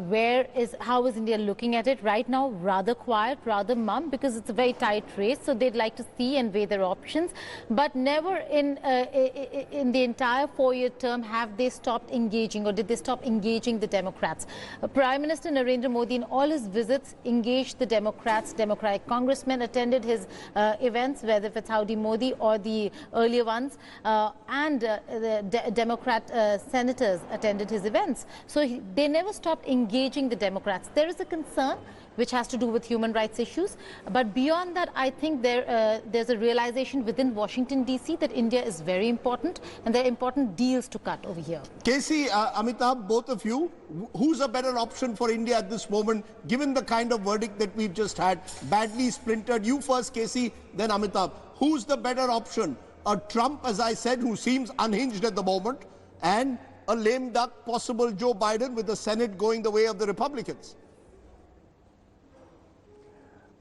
how is India looking at it right now. Rather quiet, rather mum, because it's a very tight race. So they'd like to see and weigh their options. But never in the entire 4-year term have they stopped engaging, or did they stop engaging the Democrats. Prime Minister Narendra Modi in all his visits engaged the Democrats. Democratic congressmen attended his events, whether it's Howdy Modi or the earlier ones, and the Democrat senators attended his events. So they never stopped engaging the Democrats. There is a concern which has to do with human rights issues. But beyond that, I think there's a realization within Washington, D.C. that India is very important, and there are important deals to cut over here. Casey, Amitabh, both of you, who's a better option for India at this moment, given the kind of verdict that we've just had, badly splintered? You first, Casey, then Amitabh. Who's the better option? A Trump, as I said, who seems unhinged at the moment, and a lame duck possible Joe Biden, with the Senate going the way of the Republicans?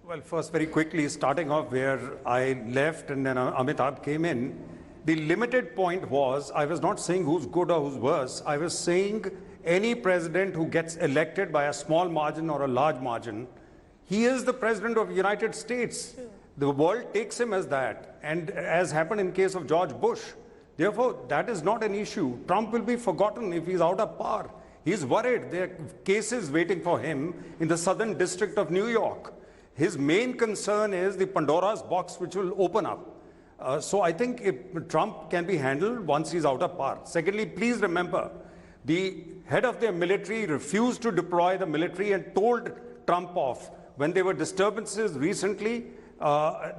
Well, first, very quickly, starting off where I left and then Amitabh came in, the limited point was, I was not saying who's good or who's worse. I was saying any president who gets elected by a small margin or a large margin, he is the president of the United States. The world takes him as that, and as happened in case of George Bush. Therefore, that is not an issue. Trump will be forgotten if he's out of power. He's worried. There are cases waiting for him in the Southern District of New York. His main concern is the Pandora's box, which will open up. So I think if Trump can be handled once he's out of power. Secondly, please remember, the head of their military refused to deploy the military and told Trump off. When there were disturbances recently,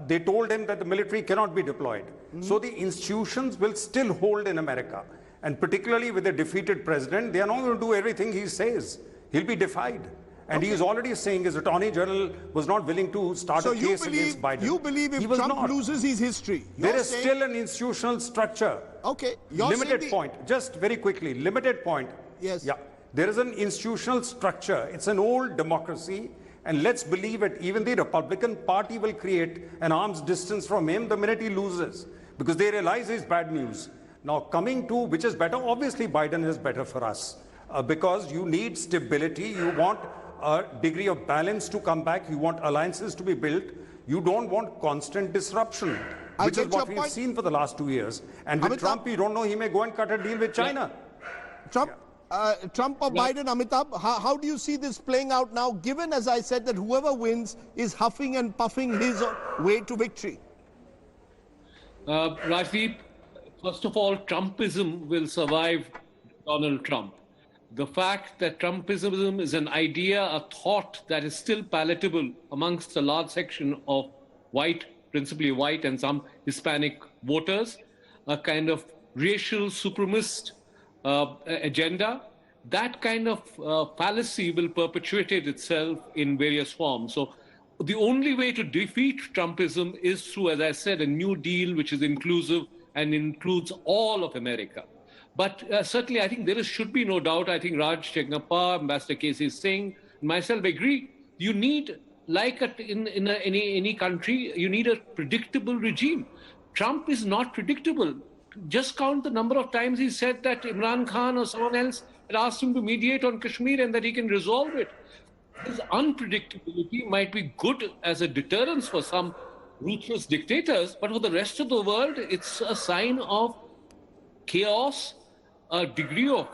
they told him that the military cannot be deployed. So the institutions will still hold in America. And particularly with a defeated president, they are not going to do everything he says. He'll be defied. And he is already saying his attorney general was not willing to start a case against Biden. You believe if Trump loses his history? There is still an institutional structure. Okay. Limited point. Just very quickly. Limited point. Yes. Yeah. There is an institutional structure. It's an old democracy. And let's believe it, even the Republican Party will create an arm's distance from him the minute he loses, because they realize he's bad news. Now, coming to which is better, obviously Biden is better for us, because you need stability. You want a degree of balance to come back. You want alliances to be built. You don't want constant disruption, which is what we've seen for the last 2 years. And with Trump, you don't know, he may go and cut a deal with China. Trump? Trump or Biden, Amitabh, how do you see this playing out now, given, as I said, that whoever wins is huffing and puffing his way to victory? Rajdeep, first of all, Trumpism will survive Donald Trump. The fact that Trumpism is an idea, a thought that is still palatable amongst a large section of white, principally white and some Hispanic voters, a kind of racial supremacist agenda, that kind of fallacy will perpetuate itself in various forms. So the only way to defeat Trumpism is through, as I said, a New Deal which is inclusive and includes all of America. But certainly, I think there should be no doubt. I think Raj Chengappa, Ambassador K.C. Singh, and myself agree. You need, like in any country, you need a predictable regime. Trump is not predictable. Just count the number of times he said that Imran Khan or someone else had asked him to mediate on Kashmir and that he can resolve it. His unpredictability might be good as a deterrence for some ruthless dictators, but for the rest of the world, it's a sign of chaos, a degree of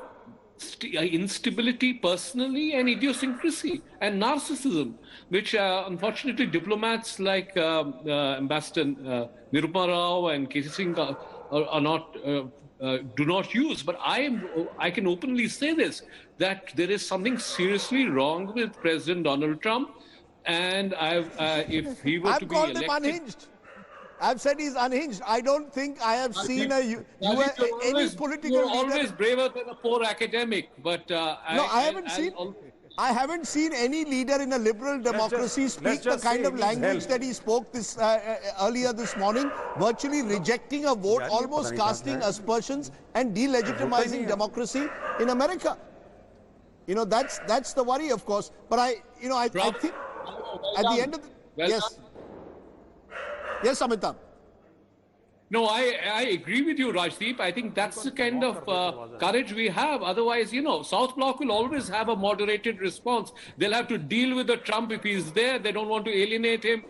instability personally, and idiosyncrasy and narcissism, which unfortunately diplomats like Ambassador Nirupama Rao and K.C. Singh are not do not use. But I can openly say this, that there is something seriously wrong with President Donald Trump, and if he were to be elected, I've called him unhinged. I've said he's unhinged. I don't think I have seen any political you're leader. always braver than a poor academic, but I haven't seen any leader in a liberal democracy speak the kind of language that he spoke this earlier this morning, virtually rejecting a vote, almost casting aspersions and delegitimizing democracy in America. You know, that's the worry, of course. But I think at the end of the Yes, Amitabh. No, I agree with you, Rajdeep. I think that's the kind of courage we have. Otherwise, South Bloc will always have a moderated response. They'll have to deal with the Trump if he's there. They don't want to alienate him,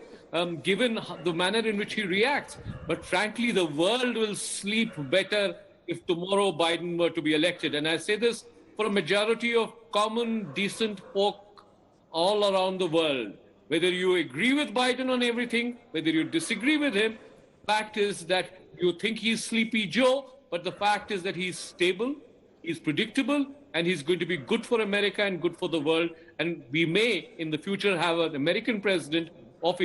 given the manner in which he reacts. But frankly, the world will sleep better if tomorrow Biden were to be elected. And I say this for a majority of common, decent folk all around the world. Whether you agree with Biden on everything, whether you disagree with him, fact is that you think he's Sleepy Joe, but the fact is that he's stable, he's predictable, and he's going to be good for America and good for the world. And we may, in the future, have an American president of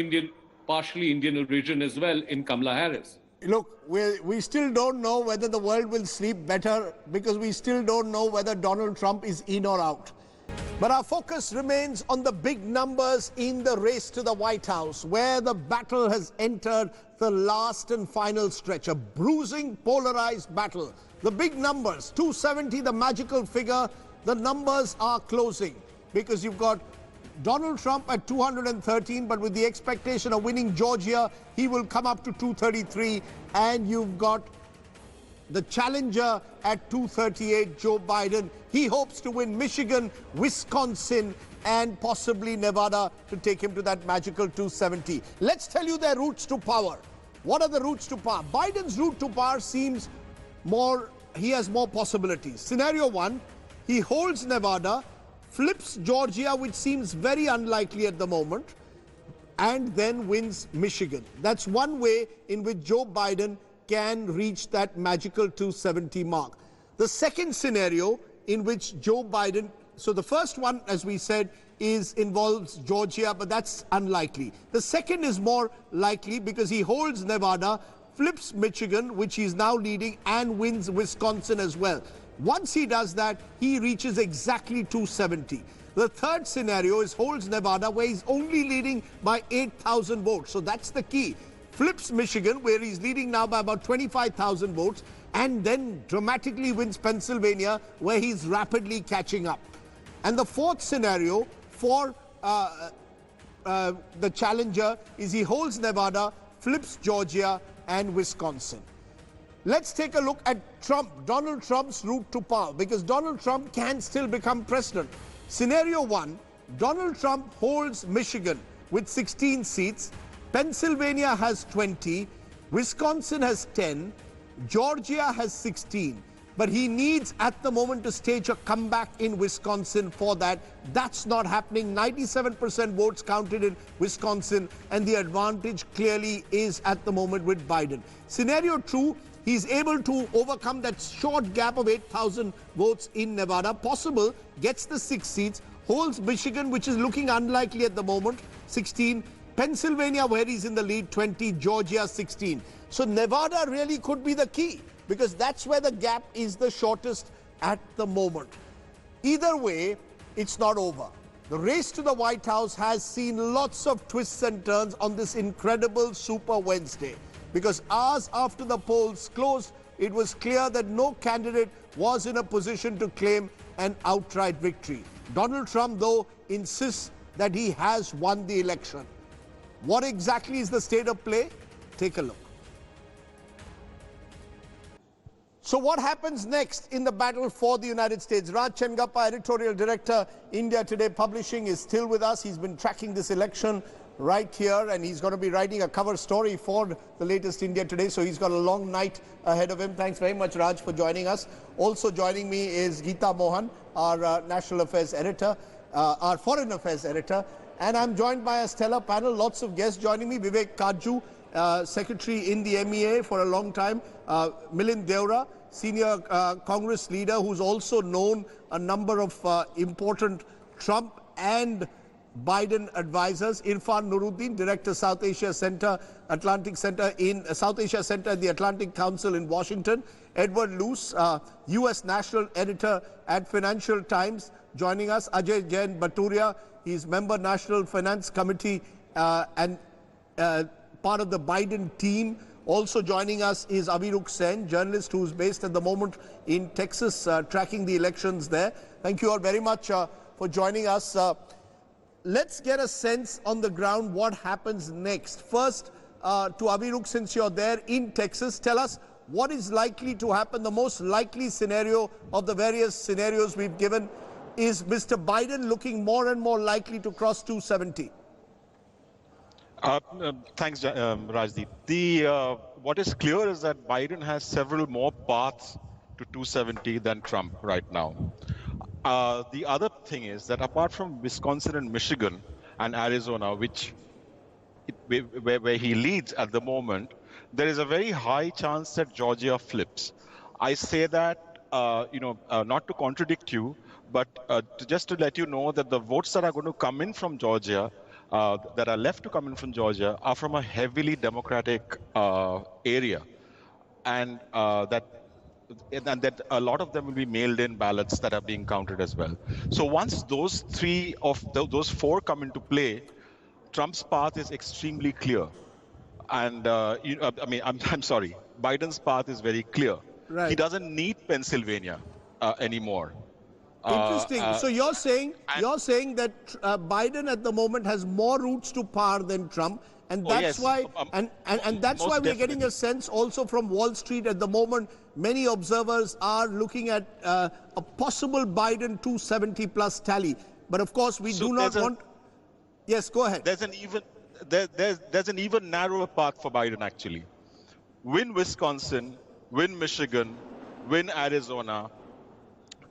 partially Indian origin as well in Kamala Harris. Look, we still don't know whether the world will sleep better because we still don't know whether Donald Trump is in or out. But our focus remains on the big numbers in the race to the White House, where the battle has entered the last and final stretch, a bruising, polarized battle. The big numbers, 270, the magical figure, the numbers are closing because you've got Donald Trump at 213, but with the expectation of winning Georgia, he will come up to 233, and you've got the challenger at 238, Joe Biden. He hopes to win Michigan, Wisconsin, and possibly Nevada to take him to that magical 270. Let's tell you their routes to power. What are the routes to power? Biden's route to power seems he has more possibilities. Scenario one, he holds Nevada, flips Georgia, which seems very unlikely at the moment, and then wins Michigan. That's one way in which Joe Biden can reach that magical 270 mark. The second scenario in which Joe Biden, so the first one, as we said, involves Georgia, but that's unlikely. The second is more likely because he holds Nevada, flips Michigan, which he's now leading, and wins Wisconsin as well. Once he does that, he reaches exactly 270. The third scenario is holds Nevada, where he's only leading by 8,000 votes. So that's the key. Flips Michigan, where he's leading now by about 25,000 votes, and then dramatically wins Pennsylvania, where he's rapidly catching up. And the fourth scenario for the challenger is he holds Nevada, flips Georgia, and Wisconsin. Let's take a look at Donald Trump's route to power, because Donald Trump can still become president. Scenario one, Donald Trump holds Michigan with 16 seats, Pennsylvania has 20, Wisconsin has 10, Georgia has 16. but he needs at the moment to stage a comeback in Wisconsin for that. That's not happening. 97% votes counted in Wisconsin, and the advantage clearly is at the moment with Biden. Scenario 2, he's able to overcome that short gap of 8,000 votes in Nevada. Possible, gets the 6 seats, holds Michigan, which is looking unlikely at the moment, 16. Pennsylvania, where he's in the lead, 20. Georgia, 16. So Nevada really could be the key, because that's where the gap is the shortest at the moment. Either way, it's not over. The race to the White House has seen lots of twists and turns on this incredible Super Wednesday, because hours after the polls closed, it was clear that no candidate was in a position to claim an outright victory. Donald Trump, though, insists that he has won the election. What exactly is the state of play? Take a look. So what happens next in the battle for the United States? Raj Chengappa, editorial director, India Today Publishing, is still with us. He's been tracking this election right here, and he's going to be writing a cover story for the latest India Today. So he's got a long night ahead of him. Thanks very much, Raj, for joining us. Also joining me is Geeta Mohan, our national affairs editor, our foreign affairs editor. And I'm joined by a stellar panel, lots of guests joining me. Vivek Kaju, secretary in the MEA for a long time. Milind Deora, senior Congress leader, who's also known a number of important Trump and Biden advisors. Irfan Nuruddin, director, South Asia Center, Atlantic Center in South Asia Center at the Atlantic Council in Washington. Edward Luce, U.S. national editor at Financial Times, joining us. Ajay Jain Baturia, he's member National Finance Committee and part of the Biden team. Also joining us is Aviruk Sen, journalist who's based at the moment in Texas, tracking the elections there. Thank you all very much for joining us. Let's get a sense on the ground what happens next. First, to Aviruk, since you're there in Texas, tell us what is likely to happen. The most likely scenario of the various scenarios we've given is Mr. Biden looking more and more likely to cross 270. Thanks, Rajdeep. What is clear is that Biden has several more paths to 270 than Trump right now. The other thing is that apart from Wisconsin and Michigan and Arizona, where he leads at the moment, there is a very high chance that Georgia flips. I say that, not to contradict you, but just to let you know that the votes that are going to come in from Georgia, that are left to come in from Georgia, are from a heavily Democratic area, and that a lot of them will be mailed-in ballots that are being counted as well. So once those those four come into play, Trump's path is extremely clear, and I'm sorry, Biden's path is very clear. Right. He doesn't need Pennsylvania anymore. Interesting. So you're saying that Biden at the moment has more routes to power than Trump, and that's why and that's why we're getting a sense also from Wall Street at the moment. Many observers are looking at a possible Biden 270 plus tally, but of course we do not want. Yes, go ahead. There's an even narrower path for Biden actually. Win Wisconsin, win Michigan, win Arizona.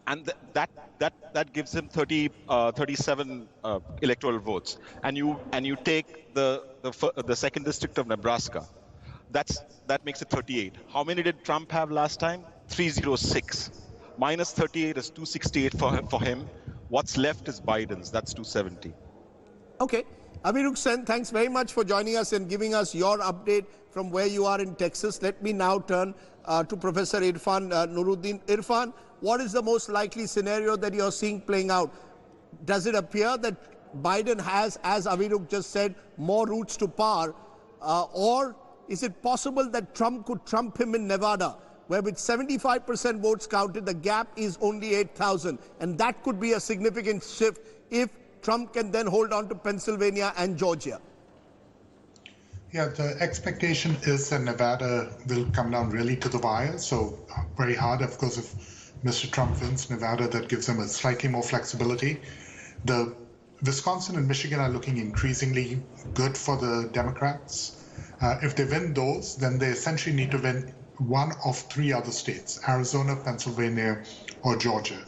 And that gives him 37 electoral votes, and you take the second district of Nebraska, that makes it 38. How many did Trump have last time? 306. Minus 38 is 268 for him. What's left is Biden's. That's 270. Okay. Aviruk Sen, thanks very much for joining us and giving us your update from where you are in Texas. Let me now turn to Professor Irfan Nuruddin. Irfan, what is the most likely scenario that you're seeing playing out? Does it appear that Biden has, as Aviruk just said, more routes to power? Or is it possible that Trump could trump him in Nevada, where with 75% votes counted, the gap is only 8,000? And that could be a significant shift if Trump can then hold on to Pennsylvania and Georgia. Yeah, the expectation is that Nevada will come down really to the wire. So very hard, of course, if Mr. Trump wins Nevada, that gives them a slightly more flexibility. The Wisconsin and Michigan are looking increasingly good for the Democrats. If they win those, then they essentially need to win one of three other states, Arizona, Pennsylvania, or Georgia.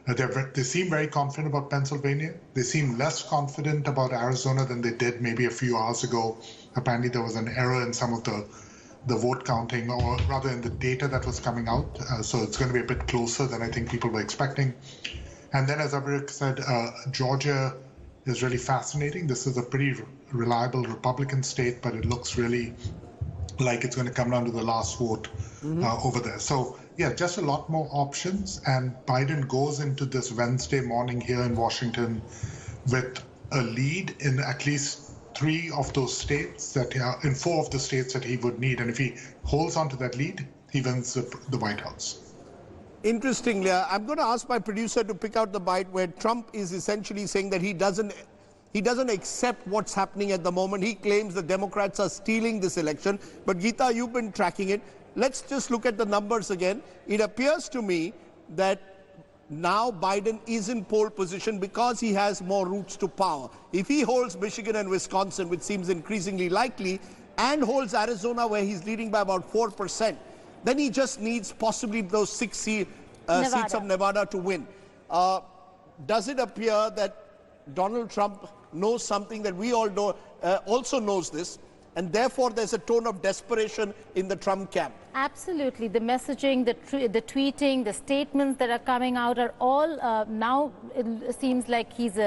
They seem very confident about Pennsylvania. They seem less confident about Arizona than they did maybe a few hours ago. Apparently there was an error in some of the vote counting, or rather in the data that was coming out. So it's going to be a bit closer than I think people were expecting. And then, as Abhirik said, Georgia is really fascinating. This is a pretty reliable Republican state, but it looks really like it's going to come down to the last vote over there. So yeah, just a lot more options. And Biden goes into this Wednesday morning here in Washington with a lead in at least three of those states, in four of the states that he would need. And if he holds on to that lead, he wins the White House. Interestingly, I'm going to ask my producer to pick out the bite where Trump is essentially saying that he doesn't accept what's happening at the moment. He claims the Democrats are stealing this election. But Geeta, you've been tracking it. Let's just look at the numbers again. It appears to me that now Biden is in pole position because he has more routes to power. If he holds Michigan and Wisconsin, which seems increasingly likely, and holds Arizona, where he's leading by about 4%, then he just needs possibly those 6 seats of Nevada to win. Does it appear that Donald Trump knows something that we all know, also knows this, and therefore there's a tone of desperation in the Trump camp? Absolutely. The messaging, the tweeting, the statements that are coming out are all now it seems like it's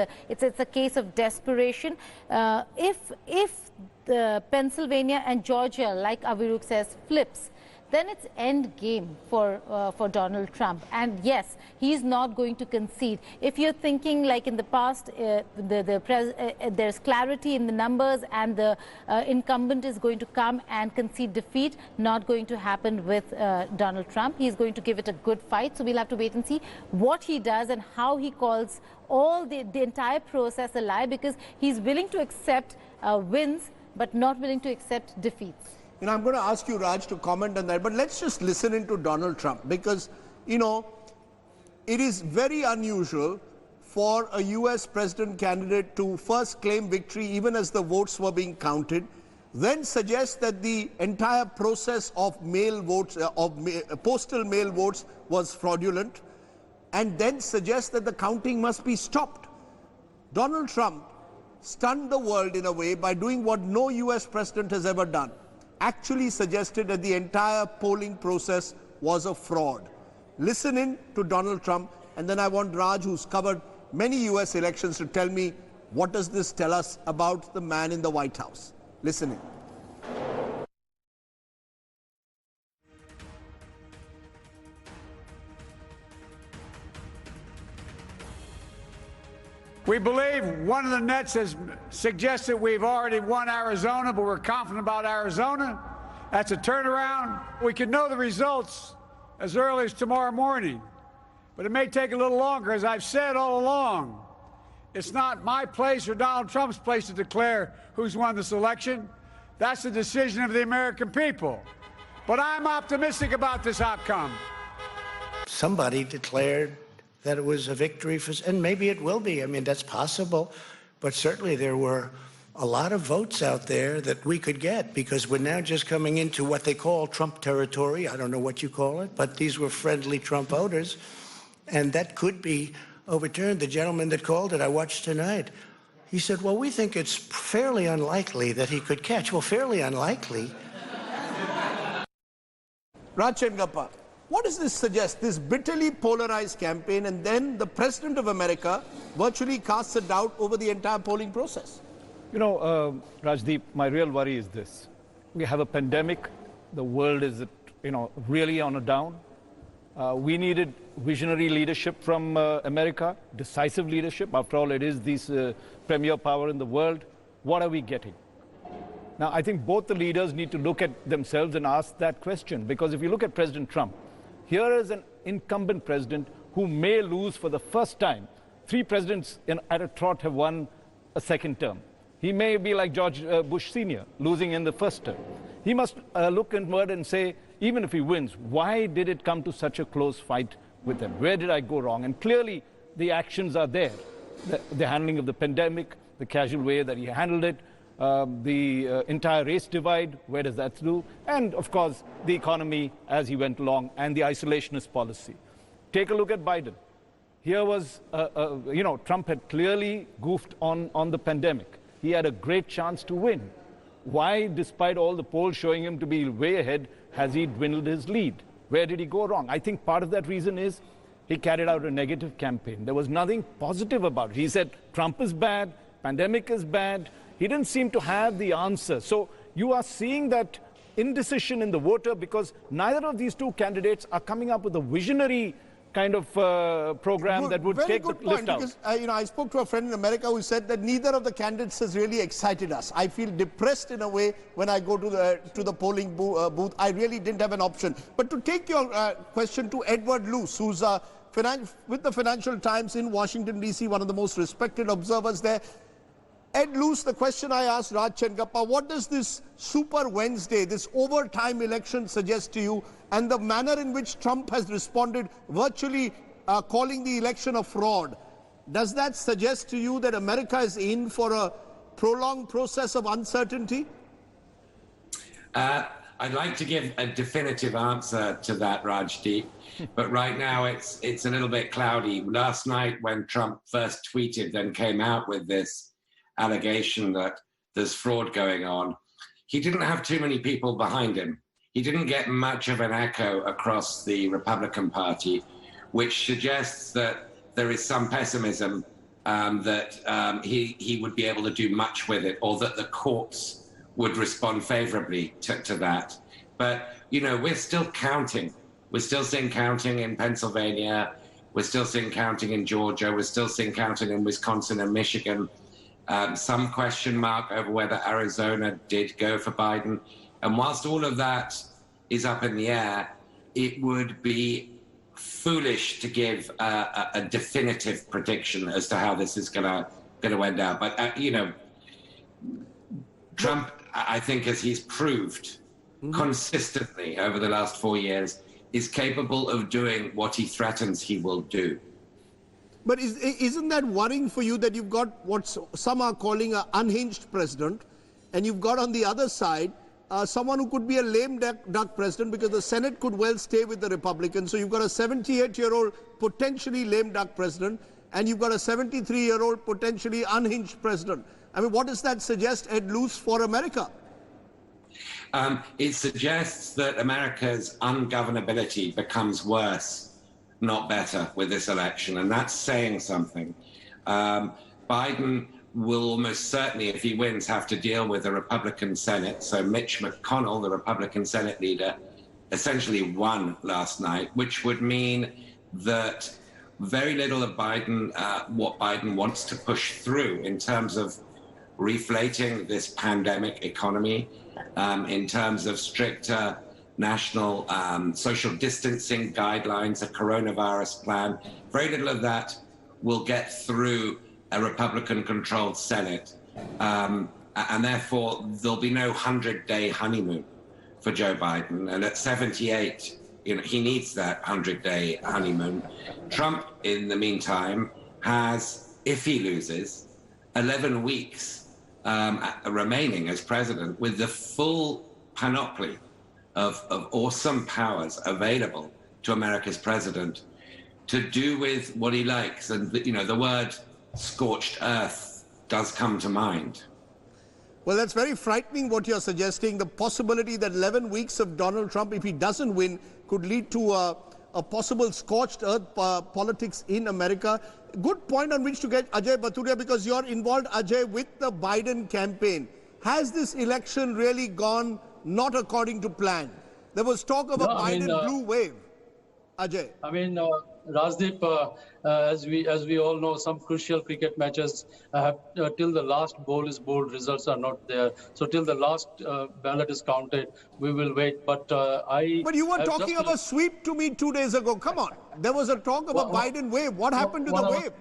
a case of desperation. If the Pennsylvania and Georgia, like Abhirup says, flips, then it's end game for Donald Trump. And yes, he's not going to concede. If you're thinking like in the past, there's clarity in the numbers and the incumbent is going to come and concede defeat, not going to happen with Donald Trump. He's going to give it a good fight. So we'll have to wait and see what he does and how he calls all the entire process a lie, because he's willing to accept wins, but not willing to accept defeats. You know, I'm going to ask you, Raj, to comment on that, but let's just listen into Donald Trump, because, you know, it is very unusual for a U.S. president candidate to first claim victory even as the votes were being counted, then suggest that the entire process of mail votes, postal mail votes was fraudulent, and then suggest that the counting must be stopped. Donald Trump stunned the world in a way by doing what no U.S. president has ever done. Actually suggested that the entire polling process was a fraud. Listen in to Donald Trump, and then I want Raj, who's covered many U.S. elections, to tell me what does this tell us about the man in the White House. Listen in. We believe one of the nets has suggested we've already won Arizona, but we're confident about Arizona. That's a turnaround. We could know the results as early as tomorrow morning, but it may take a little longer. As I've said all along, it's not my place or Donald Trump's place to declare who's won this election. That's the decision of the American people. But I'm optimistic about this outcome. Somebody declared that it was a victory for, and maybe it will be. I mean, that's possible. But certainly there were a lot of votes out there that we could get, because we're now just coming into what they call Trump territory. I don't know what you call it, but these were friendly Trump voters. And that could be overturned. The gentleman that called it, I watched tonight, he said, well, we think it's fairly unlikely that he could catch. Well, fairly unlikely. Raj Chengappa, what does this suggest, this bitterly polarized campaign, and then the President of America virtually casts a doubt over the entire polling process? You know, Rajdeep, my real worry is this. We have a pandemic. The world is, really on a down. We needed visionary leadership from America, decisive leadership. After all, it is the premier power in the world. What are we getting? Now, I think both the leaders need to look at themselves and ask that question, because if you look at President Trump, here is an incumbent president who may lose for the first time. 3 presidents at a trot have won a second term. He may be like George Bush Sr., losing in the first term. He must look inward and say, even if he wins, why did it come to such a close fight with him? Where did I go wrong? And clearly, the actions are there. The handling of the pandemic, the casual way that he handled it, the entire race divide, where does that do? And of course, the economy as he went along and the isolationist policy. Take a look at Biden. Here was, Trump had clearly goofed on the pandemic. He had a great chance to win. Why, despite all the polls showing him to be way ahead, has he dwindled his lead? Where did he go wrong? I think part of that reason is he carried out a negative campaign. There was nothing positive about it. He said Trump is bad, pandemic is bad. He didn't seem to have the answer. So you are seeing that indecision in the voter because neither of these two candidates are coming up with a visionary kind of program that would take the lift out. Because, I spoke to a friend in America who said that neither of the candidates has really excited us. I feel depressed in a way when I go to the polling booth. I really didn't have an option. But to take your question to Edward Luce, who's with the Financial Times in Washington, D.C., one of the most respected observers there. Ed Luce, the question I asked Raj Chenkappa, what does this Super Wednesday, this overtime election suggest to you, and the manner in which Trump has responded, virtually calling the election a fraud? Does that suggest to you that America is in for a prolonged process of uncertainty? I'd like to give a definitive answer to that, Rajdeep, but right now it's a little bit cloudy. Last night when Trump first tweeted, then came out with this allegation that there's fraud going on, he didn't have too many people behind him. He didn't get much of an echo across the Republican Party, which suggests that there is some pessimism that he would be able to do much with it, or that the courts would respond favorably to that. But, we're still counting. We're still seeing counting in Pennsylvania. We're still seeing counting in Georgia. We're still seeing counting in Wisconsin and Michigan. Some question mark over whether Arizona did go for Biden. And whilst all of that is up in the air, it would be foolish to give a definitive prediction as to how this is going to end out. But, Trump, I think, as he's proved consistently over the last 4 years, is capable of doing what he threatens he will do. But isn't that worrying for you that you've got what some are calling an unhinged president, and you've got on the other side someone who could be a lame duck president, because the Senate could well stay with the Republicans. So you've got a 78-year-old potentially lame duck president, and you've got a 73-year-old potentially unhinged president. I mean, what does that suggest, Ed Luce, for America? It suggests that America's ungovernability becomes worse, not better, with this election, and that's saying something. Biden will almost certainly, if he wins, have to deal with a Republican Senate. So Mitch McConnell, the Republican Senate leader, essentially won last night, which would mean that very little of Biden, what Biden wants to push through in terms of reflating this pandemic economy, in terms of stricter national social distancing guidelines, a coronavirus plan, very little of that will get through a Republican-controlled Senate. And therefore, there'll be no 100-day honeymoon for Joe Biden. And at 78, he needs that 100-day honeymoon. Trump, in the meantime, has, if he loses, 11 weeks remaining as president, with the full panoply of awesome powers available to America's president to do with what he likes. And, the word scorched earth does come to mind. Well, that's very frightening what you're suggesting. The possibility that 11 weeks of Donald Trump, if he doesn't win, could lead to a possible scorched earth politics in America. Good point on which to get Ajay Baturia, because you're involved, Ajay, with the Biden campaign. Has this election really gone not according to plan? There was talk of a Biden blue wave. Ajay. Rajdeep, as we all know, some crucial cricket matches have till the last ball is bowled, results are not there. So till the last ballot is counted, we will wait. But But you were talking of a sweep to me 2 days ago. Come on, there was a talk of a Biden wave. What happened to the wave?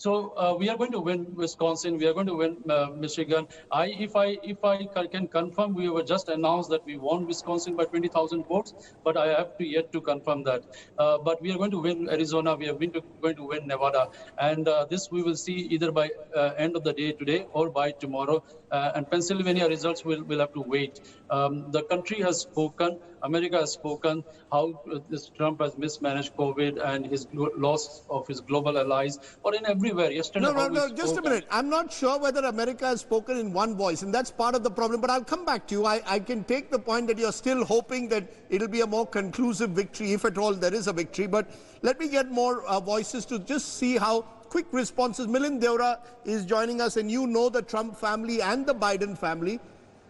So we are going to win Wisconsin. We are going to win Michigan. If I can confirm, we were just announced that we won Wisconsin by 20,000 votes, but I have yet to confirm that. But we are going to win Arizona. We are going to win Nevada, and this we will see either by end of the day today or by tomorrow. And Pennsylvania results will have to wait. The country has spoken. America has spoken how this Trump has mismanaged COVID and his loss of his global allies, or in everywhere. Yesterday, no, just a minute. I'm not sure whether America has spoken in one voice, and that's part of the problem. But I'll come back to you. I can take the point that you're still hoping that it'll be a more conclusive victory, if at all there is a victory. But let me get more voices to just see how quick responses. Milind Deora is joining us, and you know the Trump family and the Biden family.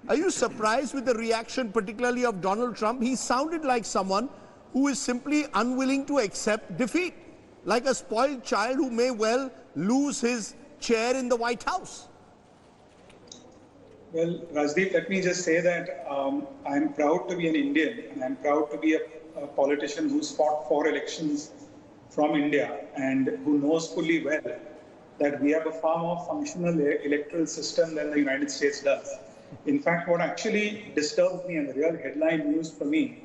Are you surprised with the reaction, particularly of Donald Trump? He sounded like someone who is simply unwilling to accept defeat, like a spoiled child who may well lose his chair in the White House. Well, Rajdeep, let me just say that I'm proud to be an Indian, and I'm proud to be a politician who's fought 4 elections from India and who knows fully well that we have a far more functional electoral system than the United States does. In fact, what actually disturbs me and the real headline news for me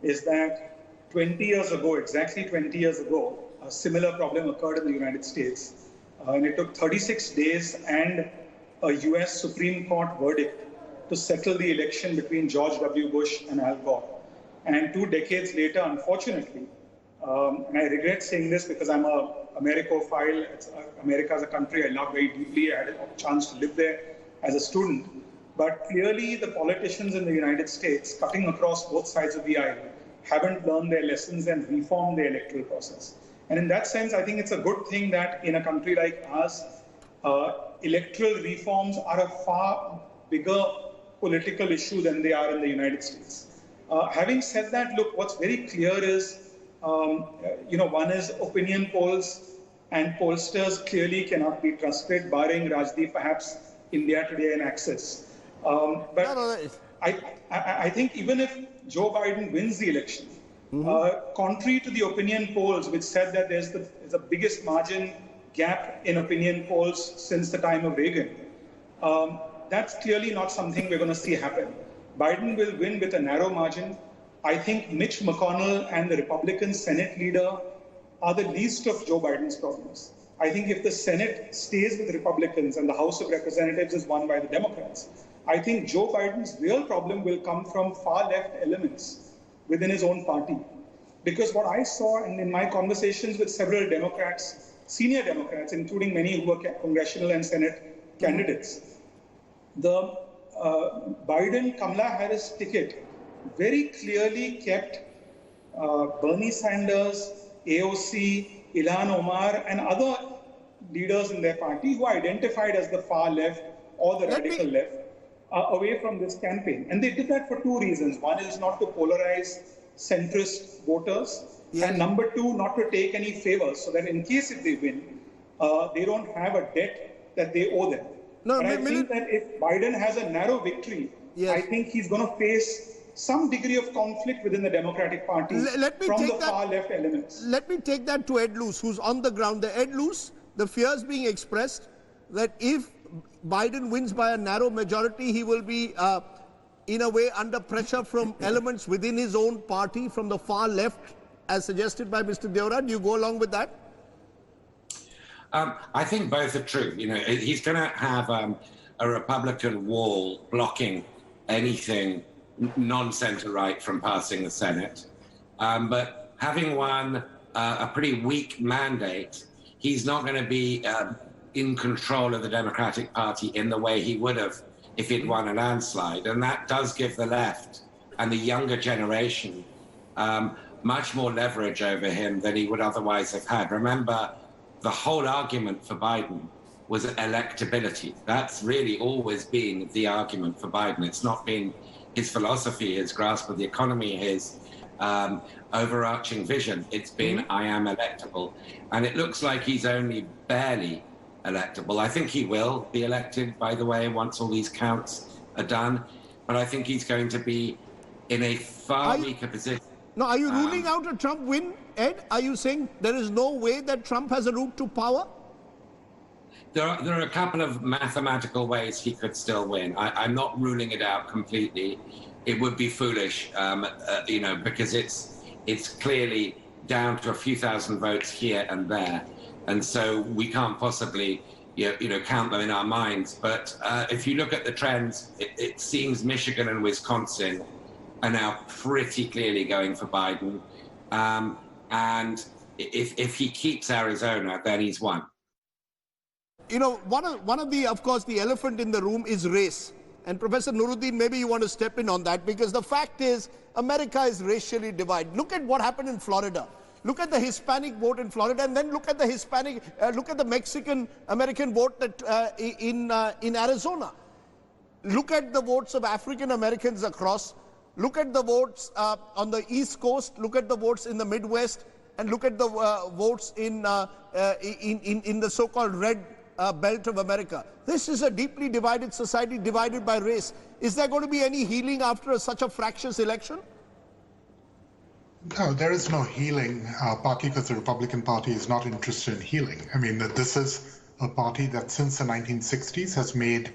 is that 20 years ago, exactly 20 years ago, a similar problem occurred in the United States. And it took 36 days and a US Supreme Court verdict to settle the election between George W. Bush and Al Gore. And 2 decades later, unfortunately, and I regret saying this because I'm a Americophile. America is a country I love very deeply. I had a chance to live there as a student. But clearly, the politicians in the United States, cutting across both sides of the aisle, haven't learned their lessons and reformed the electoral process. And in that sense, I think it's a good thing that in a country like ours, electoral reforms are a far bigger political issue than they are in the United States. Having said that, look, what's very clear is, one is opinion polls and pollsters clearly cannot be trusted, barring Rajdeep, perhaps India Today and Access. I think even if Joe Biden wins the election, contrary to the opinion polls, which said that there's the biggest margin gap in opinion polls since the time of Reagan, that's clearly not something we're going to see happen. Biden will win with a narrow margin. I think Mitch McConnell and the Republican Senate leader are the least of Joe Biden's problems. I think if the Senate stays with Republicans and the House of Representatives is won by the Democrats, I think Joe Biden's real problem will come from far left elements within his own party. Because what I saw in my conversations with several Democrats, senior Democrats, including many who were congressional and Senate candidates, the Biden-Kamala Harris ticket very clearly kept Bernie Sanders, AOC, Ilhan Omar, and other leaders in their party who are identified as the far left or the radical left away from this campaign. And they did that for 2 reasons. One is not to polarize centrist voters, and number 2, not to take any favors, so that in case if they win, they don't have a debt that they owe them. But I think that if Biden has a narrow victory, I think he's going to face some degree of conflict within the Democratic Party from the far left elements. Let me take that to Ed Luce, who's on the ground there. Ed Luce, the fears being expressed that if Biden wins by a narrow majority, he will be, in a way, under pressure from elements within his own party, from the far left, as suggested by Mr. Deora. Do you go along with that? I think both are true. He's going to have a Republican wall blocking anything non-center right from passing the Senate. But having won a pretty weak mandate, he's not going to be in control of the Democratic Party in the way he would have if he'd won a landslide. And that does give the left and the younger generation much more leverage over him than he would otherwise have had. Remember, the whole argument for Biden was electability. That's really always been the argument for Biden. It's not been his philosophy, his grasp of the economy, his overarching vision. It's been, I am electable. And it looks like he's only barely electable. I think he will be elected, by the way, once all these counts are done. But I think he's going to be in a far weaker position. No, are you ruling out a Trump win, Ed? Are you saying there is no way that Trump has a route to power? there are a couple of mathematical ways he could still win. I'm not ruling it out completely. It would be foolish, because it's clearly down to a few thousand votes here and there, and so we can't possibly count them in our minds. But if you look at the trends, it seems Michigan and Wisconsin are now pretty clearly going for Biden, and if he keeps Arizona, then he's won. One of the, of course, the elephant in the room is race. And Professor Nuruddin, maybe you want to step in on that, because the fact is America is racially divided. Look at what happened in Florida. Look at the Hispanic vote in Florida, and then look at the Mexican-American vote in Arizona. Look at the votes of African Americans across. Look at the votes on the East Coast. Look at the votes in the Midwest, and look at the votes in the so-called red belt of America. This is a deeply divided society, divided by race. Is there going to be any healing after such a fractious election? No, there is no healing, partly because the Republican Party is not interested in healing. I mean, this is a party that since the 1960s has made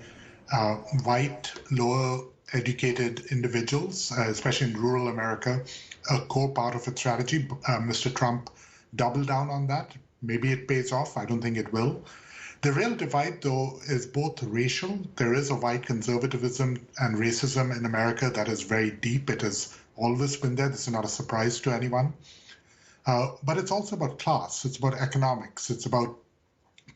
white, lower-educated individuals, especially in rural America, a core part of its strategy. Mr. Trump doubled down on that. Maybe it pays off. I don't think it will. The real divide, though, is both racial. There is a white conservatism and racism in America that is very deep. It has always been there. This is not a surprise to anyone. But it's also about class. It's about economics. It's about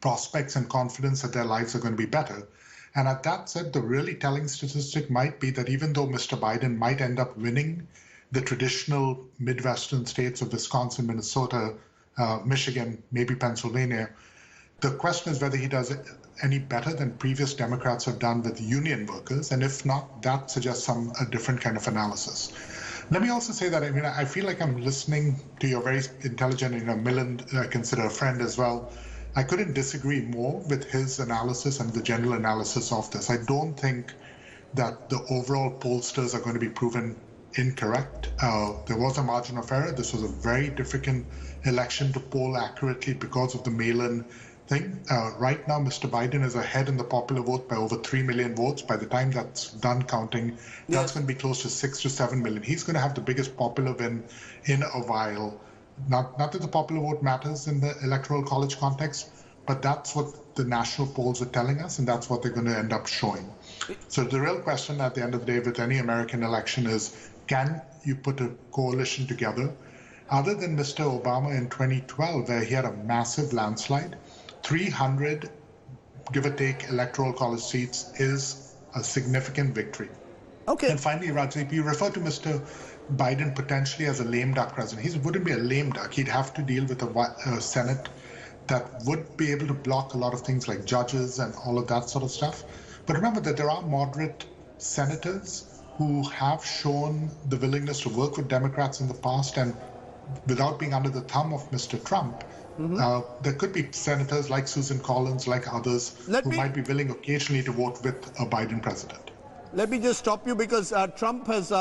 prospects and confidence that their lives are going to be better. And at that said, the really telling statistic might be that even though Mr. Biden might end up winning the traditional Midwestern states of Wisconsin, Minnesota, Michigan, maybe Pennsylvania, the question is whether he does any better than previous Democrats have done with union workers. And if not, that suggests a different kind of analysis. Let me also say that, I feel like I'm listening to your very intelligent, Millen, I consider a friend as well. I couldn't disagree more with his analysis and the general analysis of this. I don't think that the overall pollsters are going to be proven incorrect. There was a margin of error. This was a very difficult election to poll accurately because of the mail-in thing. Right now, Mr. Biden is ahead in the popular vote by over 3 million votes. By the time that's done counting, that's going to be close to 6 to 7 million. He's going to have the biggest popular win in a while. Not that the popular vote matters in the electoral college context, but that's what the national polls are telling us, and that's what they're going to end up showing. So the real question at the end of the day with any American election is, can you put a coalition together? Other than Mr. Obama in 2012, where he had a massive landslide, 300, give or take, electoral college seats is a significant victory. Okay. And finally, Rajdeep, you refer to Mr. Biden potentially as a lame duck president. He wouldn't be a lame duck. He'd have to deal with a Senate that would be able to block a lot of things like judges and all of that sort of stuff. But remember that there are moderate senators who have shown the willingness to work with Democrats in the past, and without being under the thumb of Mr. Trump, there could be senators like Susan Collins, like others, who might be willing occasionally to vote with a Biden president. Let me just stop you, because Trump has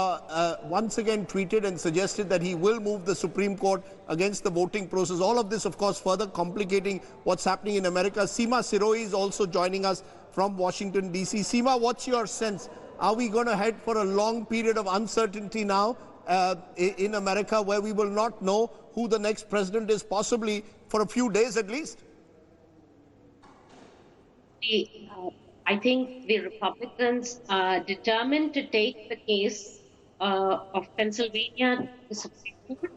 once again tweeted and suggested that he will move the Supreme Court against the voting process. All of this, of course, further complicating what's happening in America. Seema Siroi is also joining us from Washington, D.C. Seema, what's your sense? Are we going to head for a long period of uncertainty now in America, where we will not know who the next president is, possibly for a few days at least? I think the Republicans are determined to take the case of Pennsylvania to the Supreme Court,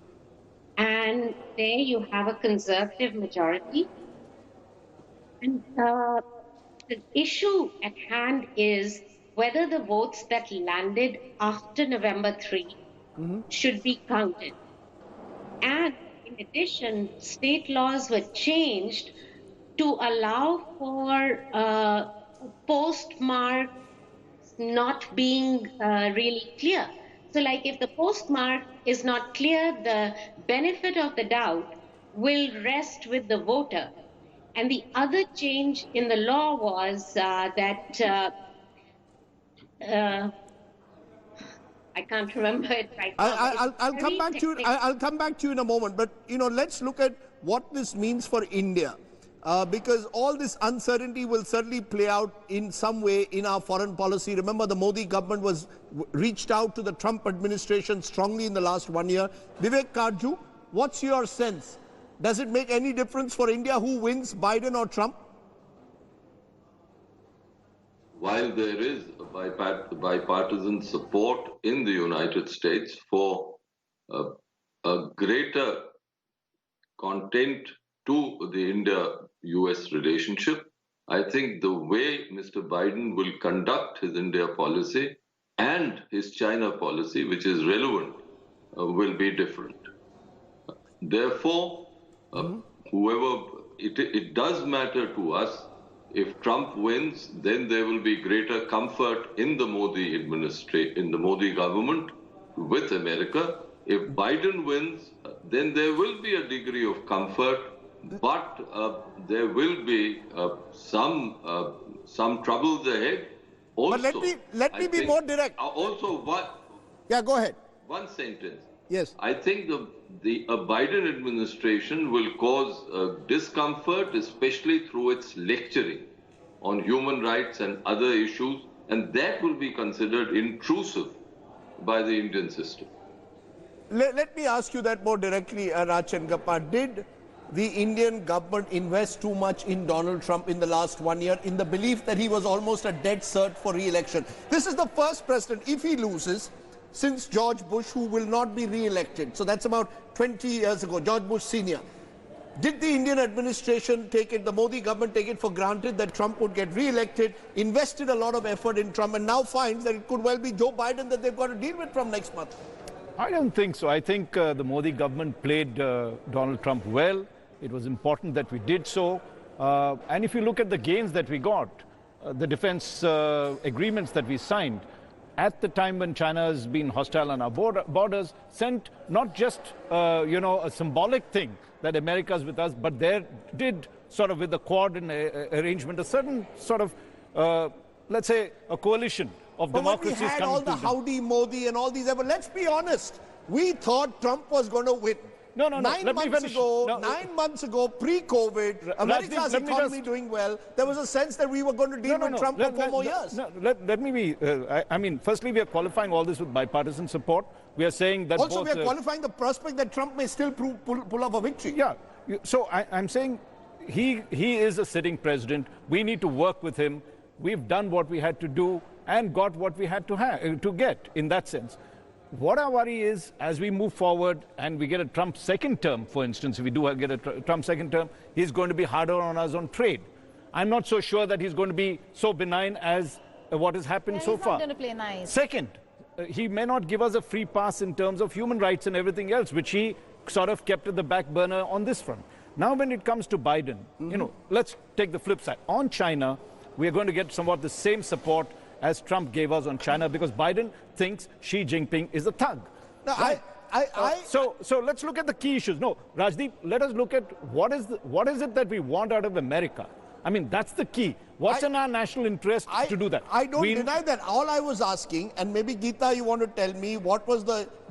and there you have a conservative majority. And the issue at hand is whether the votes that landed after November 3 should be counted. And in addition, state laws were changed to allow for postmark not being really clear. So like if the postmark is not clear, the benefit of the doubt will rest with the voter. And the other change in the law was that I can't remember it right now. I'll come back to you. I'll come back to you in a moment. But let's look at what this means for India. because all this uncertainty will certainly play out in some way in our foreign policy. Remember, the Modi government was reached out to the Trump administration strongly in the last 1 year. Vivek Karju, what's your sense? Does it make any difference for India who wins, Biden or Trump? While there is a bipartisan support in the United States for a greater content to the India-US relationship, I think the way Mr. Biden will conduct his India policy and his China policy, which is relevant, will be different. Therefore, it does matter to us. If Trump wins, then there will be greater comfort in the Modi administration, in the Modi government with America. If Biden wins, then there will be a degree of comfort, but there will be some troubles ahead. Also, but let me be more direct. Yeah, go ahead. One sentence. Yes. I think the Biden administration will cause discomfort, especially through its lecturing on human rights and other issues, and that will be considered intrusive by the Indian system. Let me ask you that more directly, Raj Chenkappar. Did the Indian government invest too much in Donald Trump in the last 1 year in the belief that he was almost a dead cert for re-election? This is the first president, if he loses, since George Bush, who will not be re-elected. So that's about 20 years ago, George Bush Sr. Did the Indian administration take it, the Modi government take it for granted that Trump would get re-elected, invested a lot of effort in Trump, and now finds that it could well be Joe Biden that they've got to deal with from next month? I don't think so. I think the Modi government played Donald Trump well. It was important that we did so. And if you look at the gains that we got, the defense agreements that we signed, at the time when China has been hostile on our borders, sent not just, a symbolic thing that America is with us, but there did sort of with the Quad arrangement, a certain sort of, let's say, a coalition of democracies coming together. But we had all the Howdy Modi and all these, but let's be honest, we thought Trump was going to win. No. 9 months ago, pre-COVID, America's economy doing well. There was a sense that we were going to deal with Trump for 4 more years. Let me be. I mean, firstly, we are qualifying all this with bipartisan support. We are saying that also we are qualifying the prospect that Trump may still pull off a victory. Yeah. So I'm saying he is a sitting president. We need to work with him. We've done what we had to do and got what we had to get in that sense. What our worry is, as we move forward and we get a Trump second term, for instance, if we do get a Trump second term, he's going to be harder on us on trade. I'm not so sure that he's going to be so benign as what has happened so far. He's not going to play nice. Second, he may not give us a free pass in terms of human rights and everything else, which he sort of kept at the back burner on this front. Now, when it comes to Biden, let's take the flip side. On China, we are going to get somewhat the same support as Trump gave us on China, because Biden thinks Xi Jinping is a thug. No, right? So let's look at the key issues. No, Rajdeep, let us look at what is it that we want out of America. I mean, that's the key. What's in our national interest to do that? I don't deny that. All I was asking, and maybe Geeta, you want to tell me,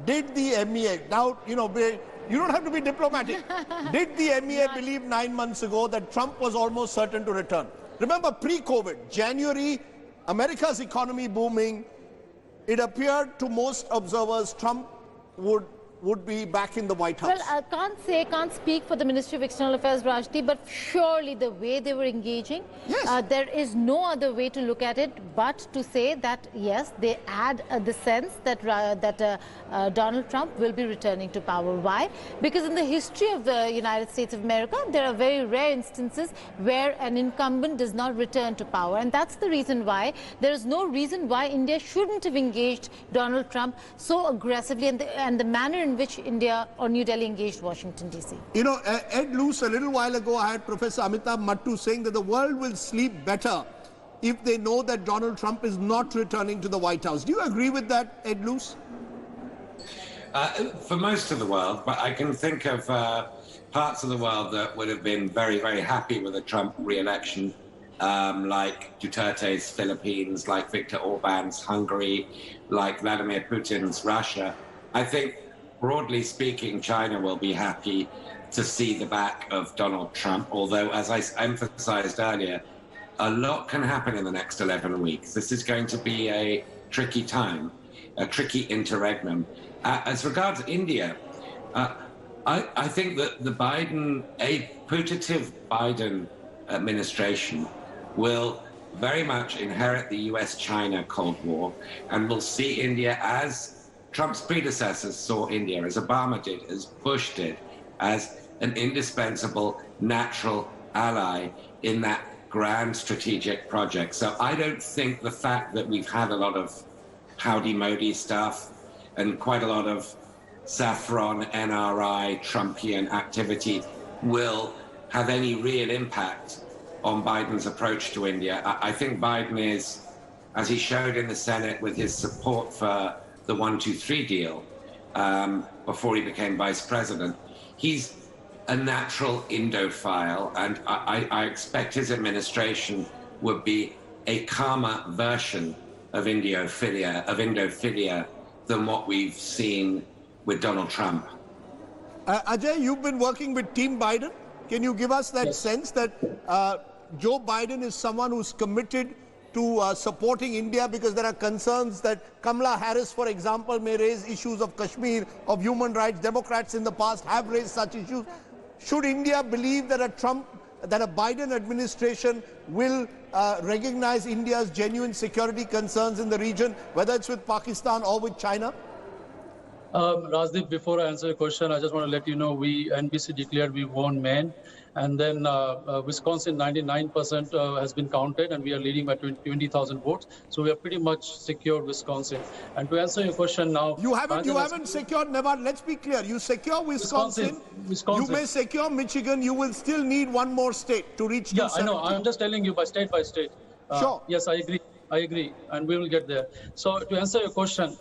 did the MEA, now, you don't have to be diplomatic. Did the MEA believe 9 months ago that Trump was almost certain to return? Remember, pre-COVID, January, America's economy booming, it appeared to most observers Trump would be back in the White House. Well, I can't speak for the Ministry of External Affairs, Rajdeep, but surely the way they were engaging, there is no other way to look at it but to say that, yes, they had the sense that Donald Trump will be returning to power. Why? Because in the history of the United States of America, there are very rare instances where an incumbent does not return to power. And that's the reason why there is no reason why India shouldn't have engaged Donald Trump so aggressively, and the manner in which India or New Delhi engaged Washington, D.C. Ed Luce, a little while ago, I had Professor Amitabh Mattu saying that the world will sleep better if they know that Donald Trump is not returning to the White House. Do you agree with that, Ed Luce? For most of the world, but I can think of parts of the world that would have been very, very happy with a Trump re-election, like Duterte's Philippines, like Viktor Orban's Hungary, like Vladimir Putin's Russia. I think, broadly speaking, China will be happy. to see the back of Donald Trump, although, as I emphasized earlier, a lot can happen in the next 11 weeks. This is going to be a tricky time, a tricky interregnum. As regards India, I think that a putative Biden administration will very much inherit the US-China Cold War and will see India as Trump's predecessors saw India, as Obama did, as Bush did, as an indispensable natural ally in that grand strategic project. So I don't think the fact that we've had a lot of Howdy Modi stuff and quite a lot of saffron, NRI, Trumpian activity will have any real impact on Biden's approach to India. I think Biden is, as he showed in the Senate with his support for the 1-2-3 deal before he became vice president, he's a natural Indophile, and I expect his administration would be a calmer version of Indophilia than what we've seen with Donald Trump. Ajay, you've been working with Team Biden. Can you give us that sense that Joe Biden is someone who's committed to supporting India, because there are concerns that Kamala Harris, for example, may raise issues of Kashmir, of human rights. Democrats in the past have raised such issues. Should India believe that a Biden administration will recognize India's genuine security concerns in the region, whether it's with Pakistan or with China? Rajdeep, before I answer your question, I just want to let you know NBC declared we won Maine, and then Wisconsin 99% has been counted, and we are leading by 20,000 votes. So we are pretty much secured Wisconsin. And to answer your question now, you haven't secured Nevada. Let's be clear. You secure Wisconsin. You may secure Michigan. You will still need one more state to reach. Yeah, I know. I'm just telling you by state. Sure. Yes, I agree, and we will get there. So to answer your question,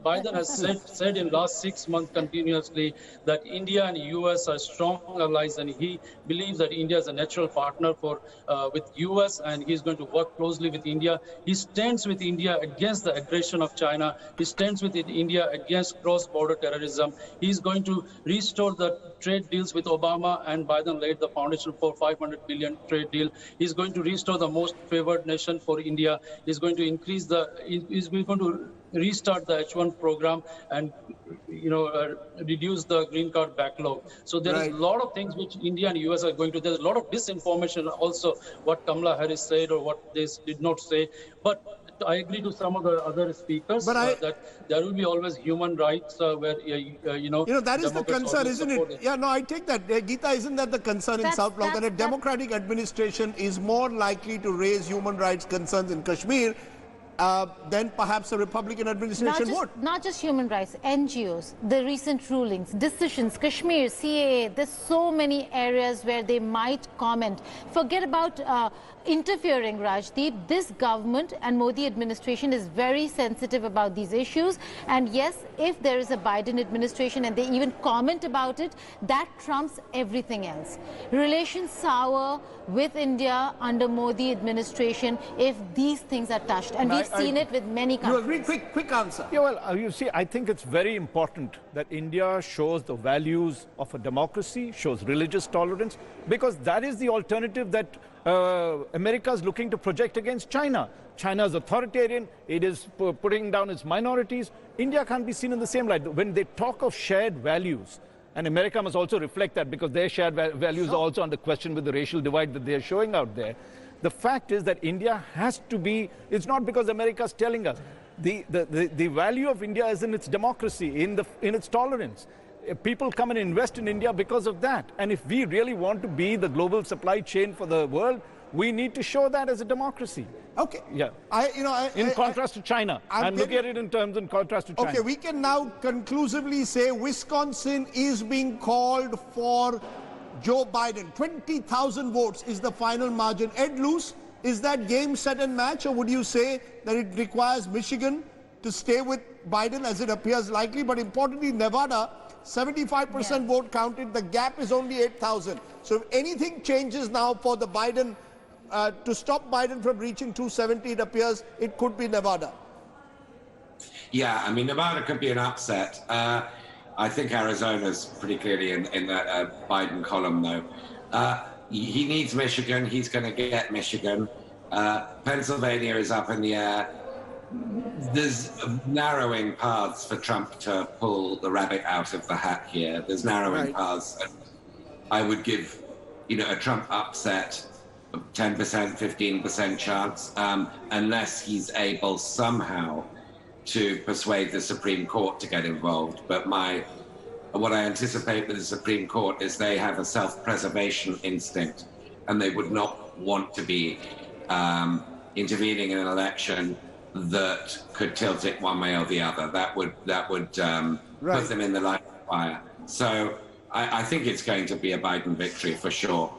Biden has said in last 6 months continuously that India and US are strong allies, and he believes that India is a natural partner with US, and he's going to work closely with India. He stands with India against the aggression of China. He stands with India against cross-border terrorism. He's going to restore the trade deals with Obama, and Biden laid the foundation for $500 billion trade deal. He's going to restore the most favored nation for India. He's going to he's going to restart the H-1 program and reduce the green card backlog. So there is a lot of things which India and US are going to. There's a lot of disinformation also, what Kamala Harris said or what they did not say. But I agree to some of the other speakers that there will be always human rights where that is the concern, isn't it? Yeah, no, I take that. Geeta, isn't that the concern in South Bloc, that a Democratic administration is more likely to raise human rights concerns in Kashmir then perhaps a Republican administration would. Not just human rights, NGOs, the recent rulings, decisions, Kashmir, CAA, there's so many areas where they might comment. Forget about interfering, Rajdeep. This government and Modi administration is very sensitive about these issues. And yes, if there is a Biden administration and they even comment about it, that trumps everything else. Relations sour with India under Modi administration if these things are touched. And we've seen it with many countries. You agree? Quick answer. Yeah, well, you see, I think it's very important that India shows the values of a democracy, shows religious tolerance, because that is the alternative that America is looking to project against China. China is authoritarian, it is putting down its minorities. India can't be seen in the same light. When they talk of shared values, and America must also reflect that, because their shared values are also under question with the racial divide that they are showing out there. The fact is that India has to be, it's not because America is telling us. The value of India is in its democracy, in its tolerance. People come and invest in India because of that. And if we really want to be the global supply chain for the world, we need to show that as a democracy. Okay. Yeah. In contrast to China. I'm looking at it in contrast to China. Okay, we can now conclusively say Wisconsin is being called for Joe Biden. 20,000 votes is the final margin. Ed Luce, is that game, set and match, or would you say that it requires Michigan to stay with Biden as it appears likely? But importantly, Nevada, 75% vote counted. The gap is only 8,000. So if anything changes now for the Biden, to stop Biden from reaching 270, it appears it could be Nevada. Yeah, I mean, Nevada could be an upset. I think Arizona's pretty clearly in the Biden column, though. He needs Michigan. He's going to get Michigan. Pennsylvania is up in the air. There's narrowing paths for Trump to pull the rabbit out of the hat here. There's narrowing paths. I would give, a Trump upset of 10%, 15% chance, unless he's able somehow to persuade the Supreme Court to get involved. But what I anticipate with the Supreme Court is they have a self-preservation instinct, and they would not want to be intervening in an election that could tilt it one way or the other. That would put them in the line of fire. So I think it's going to be a Biden victory for sure.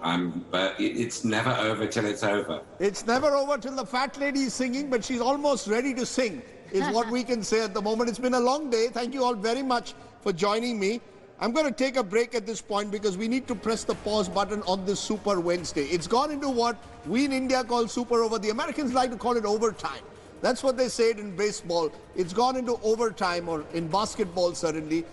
But it's never over till it's over. It's never over till the fat lady is singing, but she's almost ready to sing, is what we can say at the moment. It's been a long day. Thank you all very much for joining me. I'm going to take a break at this point because we need to press the pause button on this Super Wednesday. It's gone into what we in India call super over. The Americans like to call it overtime. That's what they say it in baseball. It's gone into overtime, or in basketball certainly.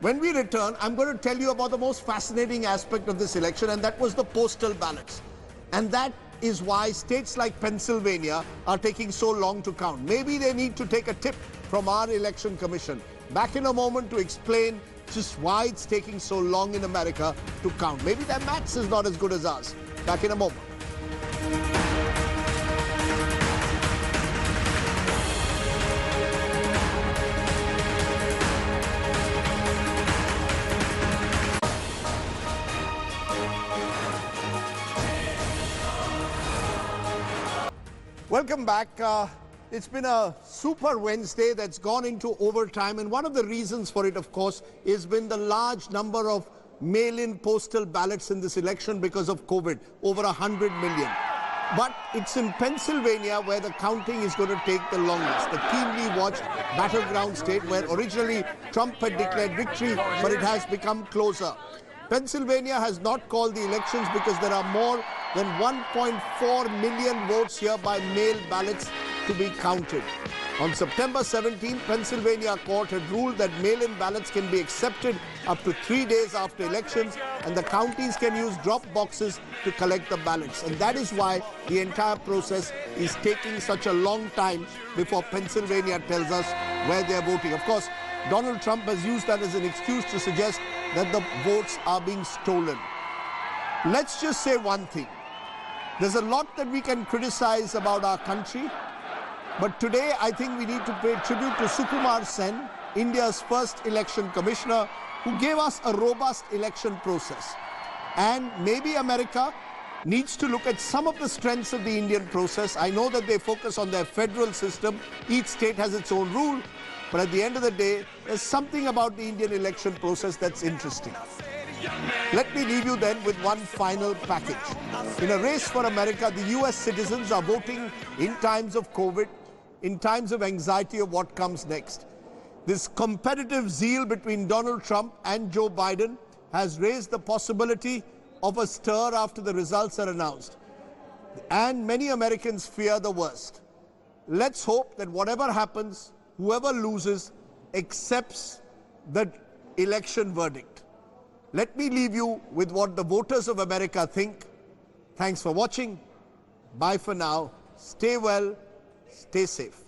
When we return, I'm going to tell you about the most fascinating aspect of this election, and that was the postal ballots. And that is why states like Pennsylvania are taking so long to count. Maybe they need to take a tip from our election commission. Back in a moment to explain just why it's taking so long in America to count. Maybe their maths is not as good as ours. Back in a moment. Welcome back. It's been a super Wednesday that's gone into overtime, and one of the reasons for it, of course, has been the large number of mail-in postal ballots in this election because of COVID, over 100 million. But it's in Pennsylvania where the counting is going to take the longest. The keenly watched battleground state where originally Trump had declared victory, but it has become closer. Pennsylvania has not called the elections because there are more than 1.4 million votes here by mail ballots to be counted. On September 17th, Pennsylvania court had ruled that mail-in ballots can be accepted up to 3 days after elections, and the counties can use drop boxes to collect the ballots. And that is why the entire process is taking such a long time before Pennsylvania tells us where they are voting. Of course, Donald Trump has used that as an excuse to suggest that the votes are being stolen. Let's just say one thing. There's a lot that we can criticize about our country, but today I think we need to pay tribute to Sukumar Sen, India's first election commissioner, who gave us a robust election process. And maybe America needs to look at some of the strengths of the Indian process. I know that they focus on their federal system. Each state has its own rule. But at the end of the day, there's something about the Indian election process that's interesting. Let me leave you then with one final package. In a race for America, the US citizens are voting in times of COVID, in times of anxiety of what comes next. This competitive zeal between Donald Trump and Joe Biden has raised the possibility of a stir after the results are announced. And many Americans fear the worst. Let's hope that whatever happens, whoever loses accepts the election verdict. Let me leave you with what the voters of America think. Thanks for watching. Bye for now. Stay well. Stay safe.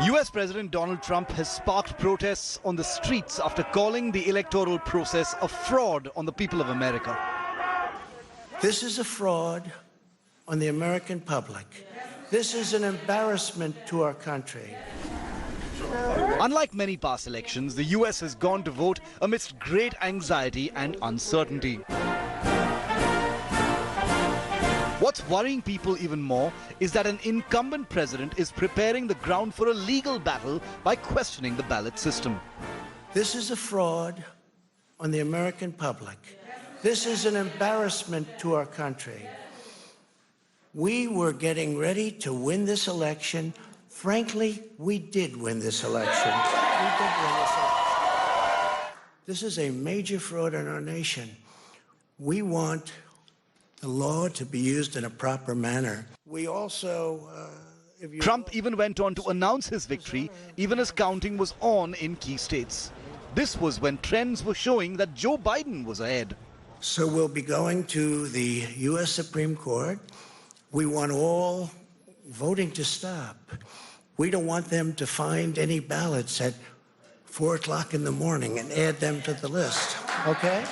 US President Donald Trump has sparked protests on the streets after calling the electoral process a fraud on the people of America. This is a fraud on the American public. This is an embarrassment to our country. Unlike many past elections, the US has gone to vote amidst great anxiety and uncertainty. What's worrying people even more is that an incumbent president is preparing the ground for a legal battle by questioning the ballot system. This is a fraud on the American public. This is an embarrassment to our country. We were getting ready to win this election. Frankly, we did win this election. This is a major fraud in our nation. We want the law to be used in a proper manner. We also, Trump even went on to announce his victory, even as counting was on in key states. This was when trends were showing that Joe Biden was ahead. So we'll be going to the U.S. Supreme Court. We want all voting to stop. We don't want them to find any ballots at 4 o'clock in the morning and add them to the list, okay?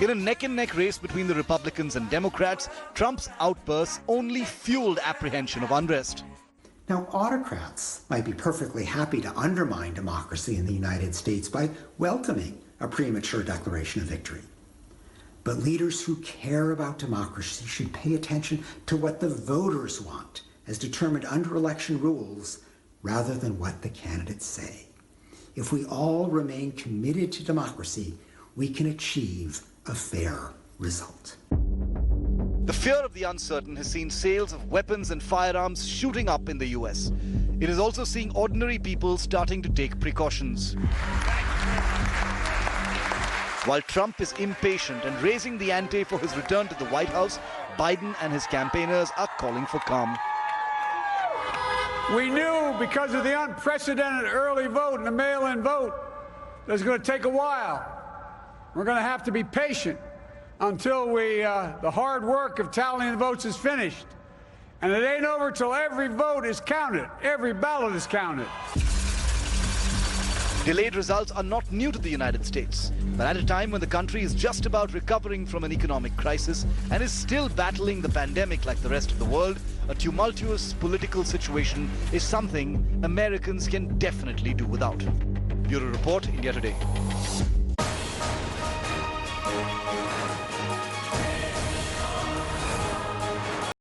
In a neck-and-neck race between the Republicans and Democrats, Trump's outbursts only fueled apprehension of unrest. Now, autocrats might be perfectly happy to undermine democracy in the United States by welcoming a premature declaration of victory. But leaders who care about democracy should pay attention to what the voters want, as determined under election rules, rather than what the candidates say. If we all remain committed to democracy, we can achieve a fair result. The fear of the uncertain has seen sales of weapons and firearms shooting up in the US. It is also seeing ordinary people starting to take precautions. While Trump is impatient and raising the ante for his return to the White House, Biden and his campaigners are calling for calm. We knew because of the unprecedented early vote and the mail-in vote that it's going to take a while. We're going to have to be patient until the hard work of tallying the votes is finished. And it ain't over till every vote is counted, every ballot is counted. Delayed results are not new to the United States, but at a time when the country is just about recovering from an economic crisis and is still battling the pandemic like the rest of the world, a tumultuous political situation is something Americans can definitely do without. Bureau Report, India Today.